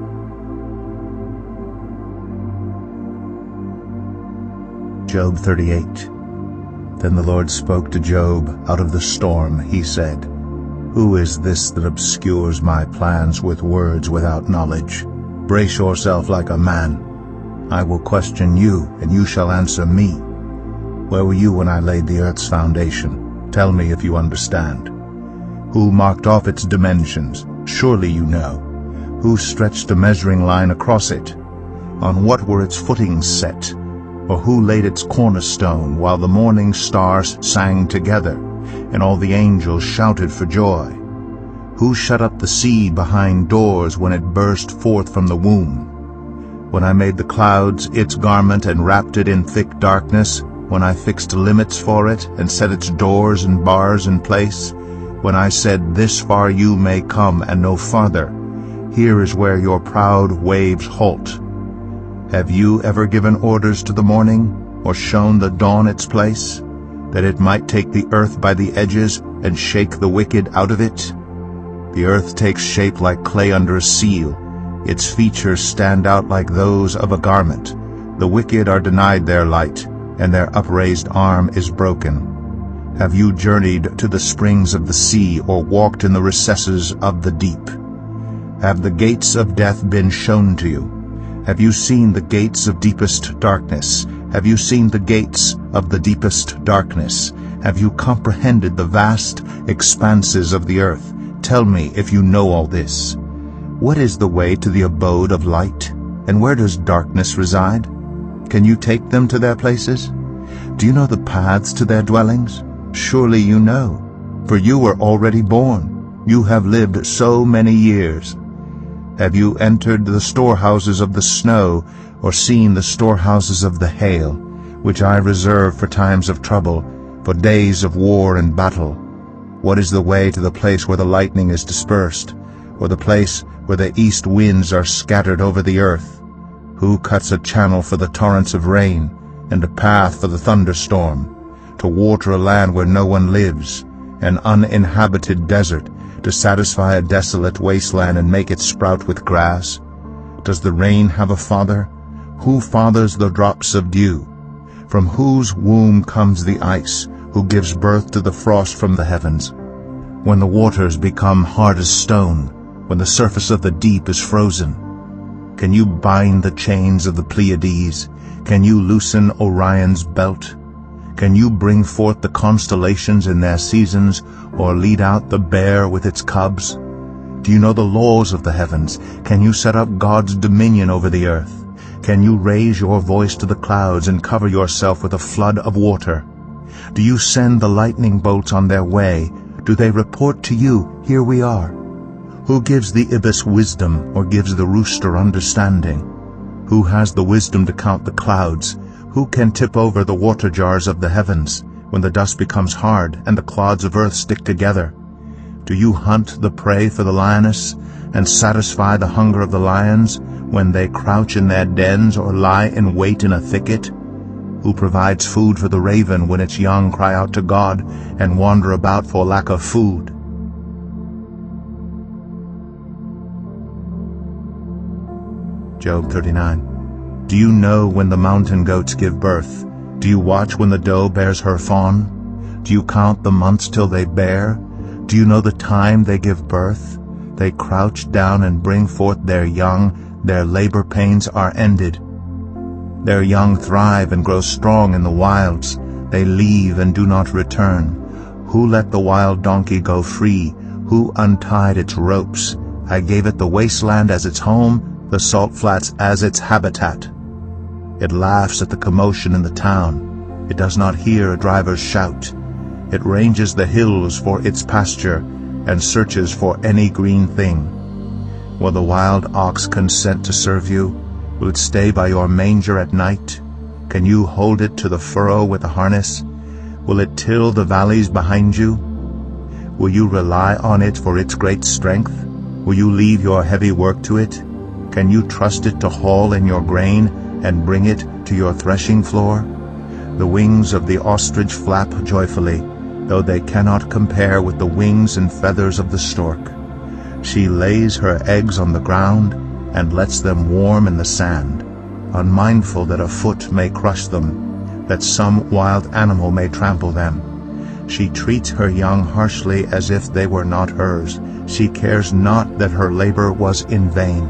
Job 38. Then the Lord spoke to Job out of the storm. He said, Who is this that obscures my plans with words without knowledge? Brace yourself like a man. I will question you, and you shall answer me. Where were you when I laid the earth's foundation? Tell me if you understand. Who marked off its dimensions? Surely you know. Who stretched a measuring line across it? On what were its footings set? Or who laid its cornerstone while the morning stars sang together, and all the angels shouted for joy? Who shut up the sea behind doors when it burst forth from the womb? When I made the clouds its garment and wrapped it in thick darkness, when I fixed limits for it and set its doors and bars in place, when I said, This far you may come and no farther, here is where your proud waves halt. Have you ever given orders to the morning, or shown the dawn its place, that it might take the earth by the edges and shake the wicked out of it? The earth takes shape like clay under a seal. Its features stand out like those of a garment. The wicked are denied their light, and their upraised arm is broken. Have you journeyed to the springs of the sea, or walked in the recesses of the deep? Have the gates of death been shown to you? Have you seen the gates of deepest darkness? Have you seen the gates of the deepest darkness? Have you comprehended the vast expanses of the earth? Tell me if you know all this. What is the way to the abode of light? And where does darkness reside? Can you take them to their places? Do you know the paths to their dwellings? Surely you know, for you were already born. You have lived so many years. Have you entered the storehouses of the snow, or seen the storehouses of the hail, which I reserve for times of trouble, for days of war and battle? What is the way to the place where the lightning is dispersed, or the place where the east winds are scattered over the earth? Who cuts a channel for the torrents of rain, and a path for the thunderstorm, to water a land where no one lives, an uninhabited desert, to satisfy a desolate wasteland and make it sprout with grass? Does the rain have a father? Who fathers the drops of dew? From whose womb comes the ice? Who gives birth to the frost from the heavens? When the waters become hard as stone, when the surface of the deep is frozen, can you bind the chains of the Pleiades? Can you loosen Orion's belt? Can you bring forth the constellations in their seasons, or lead out the bear with its cubs? Do you know the laws of the heavens? Can you set up God's dominion over the earth? Can you raise your voice to the clouds and cover yourself with a flood of water? Do you send the lightning bolts on their way? Do they report to you, Here we are? Who gives the ibis wisdom, or gives the rooster understanding? Who has the wisdom to count the clouds? Who can tip over the water jars of the heavens, when the dust becomes hard and the clods of earth stick together? Do you hunt the prey for the lioness, and satisfy the hunger of the lions, when they crouch in their dens or lie in wait in a thicket? Who provides food for the raven when its young cry out to God and wander about for lack of food? Job 39. Do you know when the mountain goats give birth? Do you watch when the doe bears her fawn? Do you count the months till they bear? Do you know the time they give birth? They crouch down and bring forth their young. Their labor pains are ended. Their young thrive and grow strong in the wilds. They leave and do not return. Who let the wild donkey go free? Who untied its ropes? I gave it the wasteland as its home, the salt flats as its habitat. It laughs at the commotion in the town. It does not hear a driver's shout. It ranges the hills for its pasture and searches for any green thing. Will the wild ox consent to serve you? Will it stay by your manger at night? Can you hold it to the furrow with a harness? Will it till the valleys behind you? Will you rely on it for its great strength? Will you leave your heavy work to it? Can you trust it to haul in your grain and bring it to your threshing floor? The wings of the ostrich flap joyfully, though they cannot compare with the wings and feathers of the stork. She lays her eggs on the ground and lets them warm in the sand, unmindful that a foot may crush them, that some wild animal may trample them. She treats her young harshly as if they were not hers. She cares not that her labor was in vain.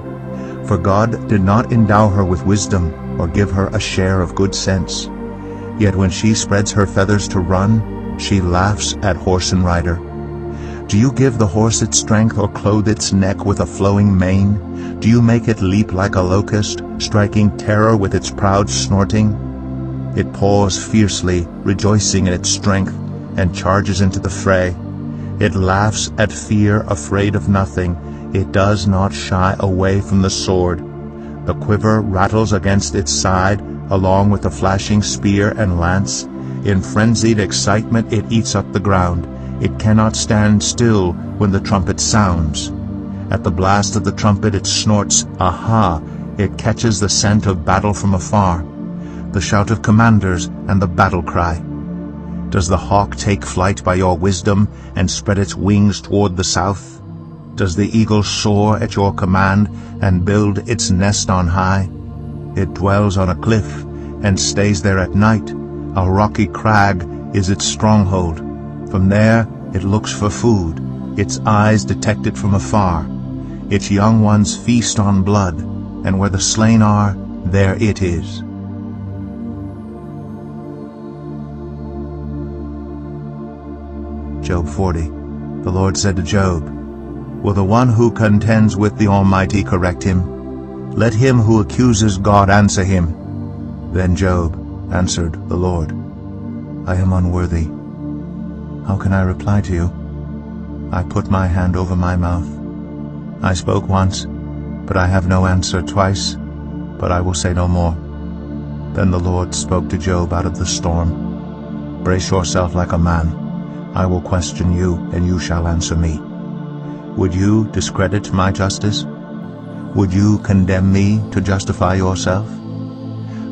For God did not endow her with wisdom or give her a share of good sense. Yet when she spreads her feathers to run, she laughs at horse and rider. Do you give the horse its strength or clothe its neck with a flowing mane? Do you make it leap like a locust, striking terror with its proud snorting? It paws fiercely, rejoicing in its strength, and charges into the fray. It laughs at fear, afraid of nothing. It does not shy away from the sword. The quiver rattles against its side, along with the flashing spear and lance. In frenzied excitement it eats up the ground. It cannot stand still when the trumpet sounds. At the blast of the trumpet it snorts, aha! It catches the scent of battle from afar, the shout of commanders and the battle cry. Does the hawk take flight by your wisdom and spread its wings toward the south? Does the eagle soar at your command and build its nest on high? It dwells on a cliff and stays there at night. A rocky crag is its stronghold. From there it looks for food. Its eyes detect it from afar. Its young ones feast on blood, and where the slain are, there it is. Job 40. The Lord said to Job, Will the one who contends with the Almighty correct him? Let him who accuses God answer him. Then Job answered the Lord, I am unworthy. How can I reply to you? I put my hand over my mouth. I spoke once, but I have no answer, twice, but I will say no more. Then the Lord spoke to Job out of the storm. Brace yourself like a man. I will question you, and you shall answer me. Would you discredit my justice? Would you condemn me to justify yourself?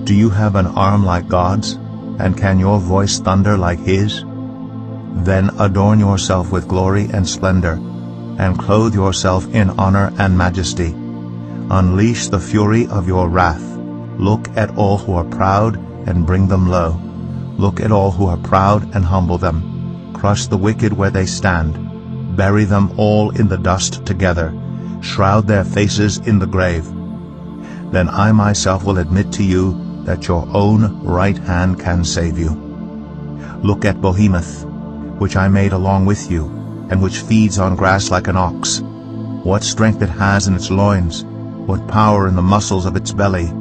Do you have an arm like God's, and can your voice thunder like His? Then adorn yourself with glory and splendor, and clothe yourself in honor and majesty. Unleash the fury of your wrath. Look at all who are proud, and bring them low. Look at all who are proud, and humble them. Crush the wicked where they stand. Bury them all in the dust together. Shroud their faces in the grave. Then I myself will admit to you that your own right hand can save you. Look at Behemoth, which I made along with you, and which feeds on grass like an ox. What strength it has in its loins, what power in the muscles of its belly.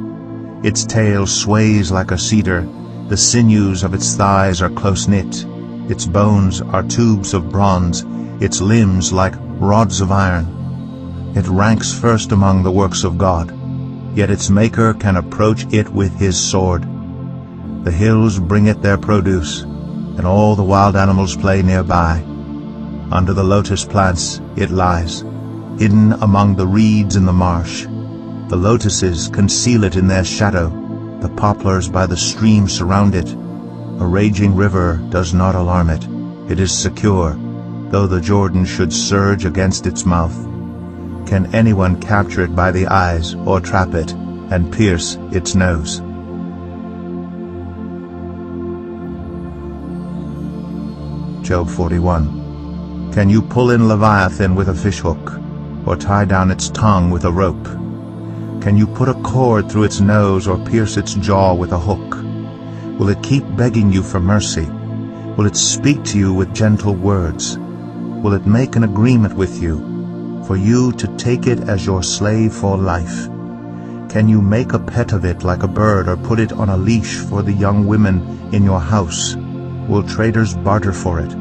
Its tail sways like a cedar, the sinews of its thighs are close-knit. Its bones are tubes of bronze, its limbs like rods of iron. It ranks first among the works of God, yet its maker can approach it with his sword. The hills bring it their produce, and all the wild animals play nearby. Under the lotus plants it lies, hidden among the reeds in the marsh. The lotuses conceal it in their shadow, the poplars by the stream surround it. A raging river does not alarm it. It is secure, though the Jordan should surge against its mouth. Can anyone capture it by the eyes, or trap it, and pierce its nose? Job 41. Can you pull in Leviathan with a fishhook, or tie down its tongue with a rope? Can you put a cord through its nose or pierce its jaw with a hook? Will it keep begging you for mercy? Will it speak to you with gentle words? Will it make an agreement with you, for you to take it as your slave for life? Can you make a pet of it like a bird, or put it on a leash for the young women in your house? Will traders barter for it?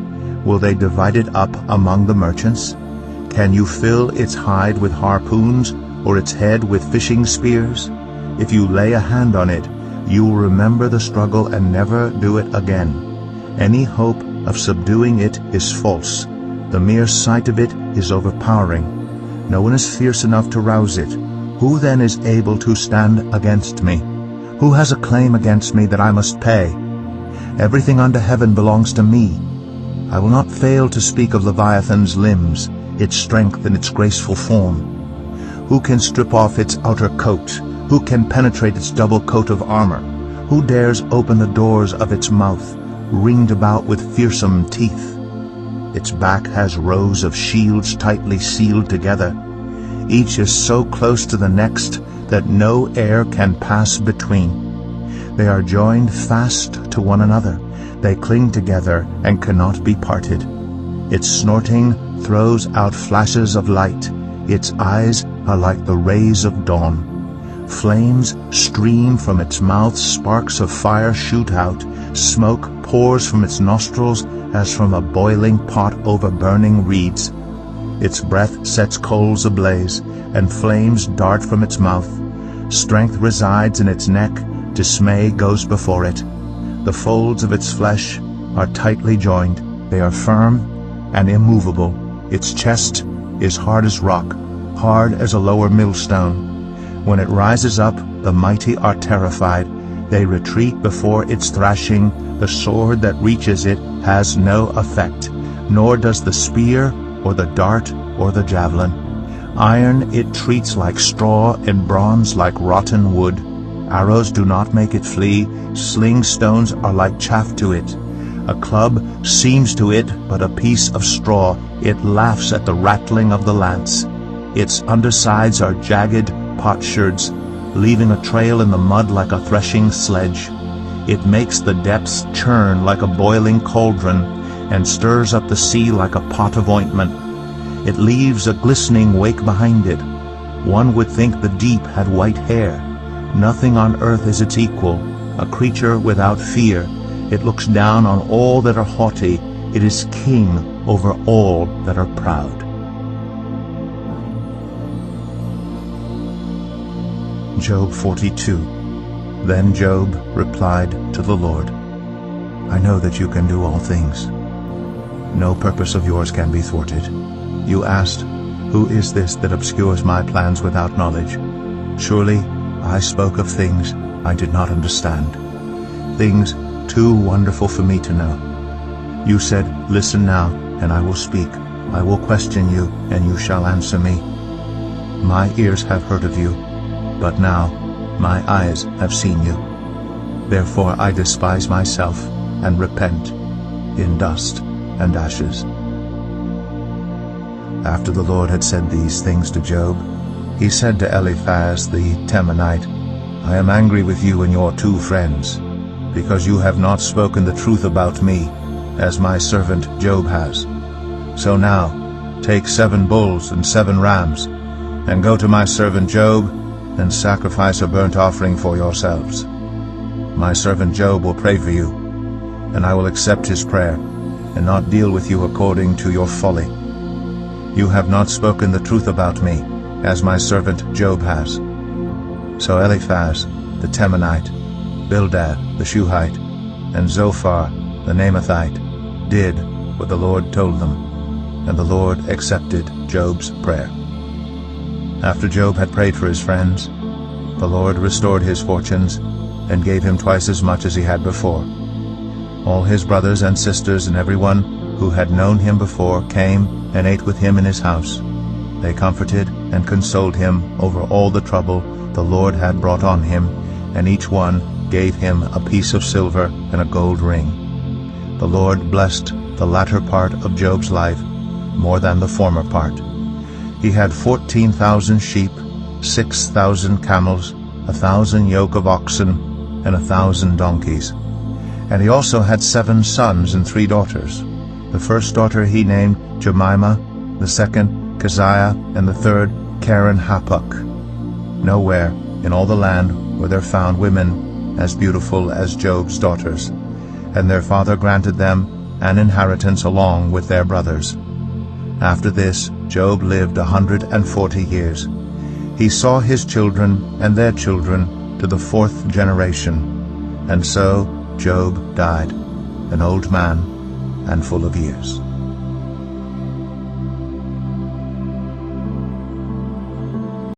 Will they divide it up among the merchants? Can you fill its hide with harpoons, or its head with fishing spears? If you lay a hand on it, you will remember the struggle and never do it again. Any hope of subduing it is false. The mere sight of it is overpowering. No one is fierce enough to rouse it. Who then is able to stand against me? Who has a claim against me that I must pay? Everything under heaven belongs to me. I will not fail to speak of Leviathan's limbs, its strength and its graceful form. Who can strip off its outer coat? Who can penetrate its double coat of armor? Who dares open the doors of its mouth, ringed about with fearsome teeth? Its back has rows of shields tightly sealed together. Each is so close to the next that no air can pass between. They are joined fast to one another. They cling together and cannot be parted. Its snorting throws out flashes of light. Its eyes are like the rays of dawn. Flames stream from its mouth, sparks of fire shoot out, smoke pours from its nostrils as from a boiling pot over burning reeds. Its breath sets coals ablaze, and flames dart from its mouth. Strength resides in its neck, dismay goes before it. The folds of its flesh are tightly joined, they are firm and immovable. Its chest is hard as rock, hard as a lower millstone. When it rises up, the mighty are terrified. They retreat before its thrashing. The sword that reaches it has no effect, nor does the spear or the dart or the javelin. Iron it treats like straw, and bronze like rotten wood. Arrows do not make it flee. Sling stones are like chaff to it. A club seems to it but a piece of straw. It laughs at the rattling of the lance. Its undersides are jagged potsherds, leaving a trail in the mud like a threshing sledge. It makes the depths churn like a boiling cauldron, and stirs up the sea like a pot of ointment. It leaves a glistening wake behind it. One would think the deep had white hair. Nothing on earth is its equal, a creature without fear. It looks down on all that are haughty. It is king over all that are proud. Job 42. Then Job replied to the Lord, I know that you can do all things. No purpose of yours can be thwarted. You asked, who is this that obscures my plans without knowledge? Surely I spoke of things I did not understand, things too wonderful for me to know. You said, listen now, and I will speak. I will question you, and you shall answer me. My ears have heard of you, but now my eyes have seen you. Therefore I despise myself and repent in dust and ashes. After the Lord had said these things to Job, he said to Eliphaz the Temanite, I am angry with you and your 2 friends, because you have not spoken the truth about me, as my servant Job has. So now take 7 bulls and 7 rams, and go to my servant Job, and sacrifice a burnt offering for yourselves. My servant Job will pray for you, and I will accept his prayer, and not deal with you according to your folly. You have not spoken the truth about me, as my servant Job has. So Eliphaz the Temanite, Bildad the Shuhite, and Zophar the Naamathite did what the Lord told them, and the Lord accepted Job's prayer. After Job had prayed for his friends, the Lord restored his fortunes and gave him twice as much as he had before. All his brothers and sisters and everyone who had known him before came and ate with him in his house. They comforted and consoled him over all the trouble the Lord had brought on him, and each one gave him a piece of silver and a gold ring. The Lord blessed the latter part of Job's life more than the former part. He had 14,000 sheep, 6,000 camels, 1,000 yoke of oxen, and 1,000 donkeys. And he also had 7 sons and 3 daughters. The first daughter he named Jemimah, the second Keziah, and the third Karen Hapuk. Nowhere in all the land were there found women as beautiful as Job's daughters, and their father granted them an inheritance along with their brothers. After this Job lived 140 years. He saw his children and their children to the 4th generation, and so Job died, an old man and full of years.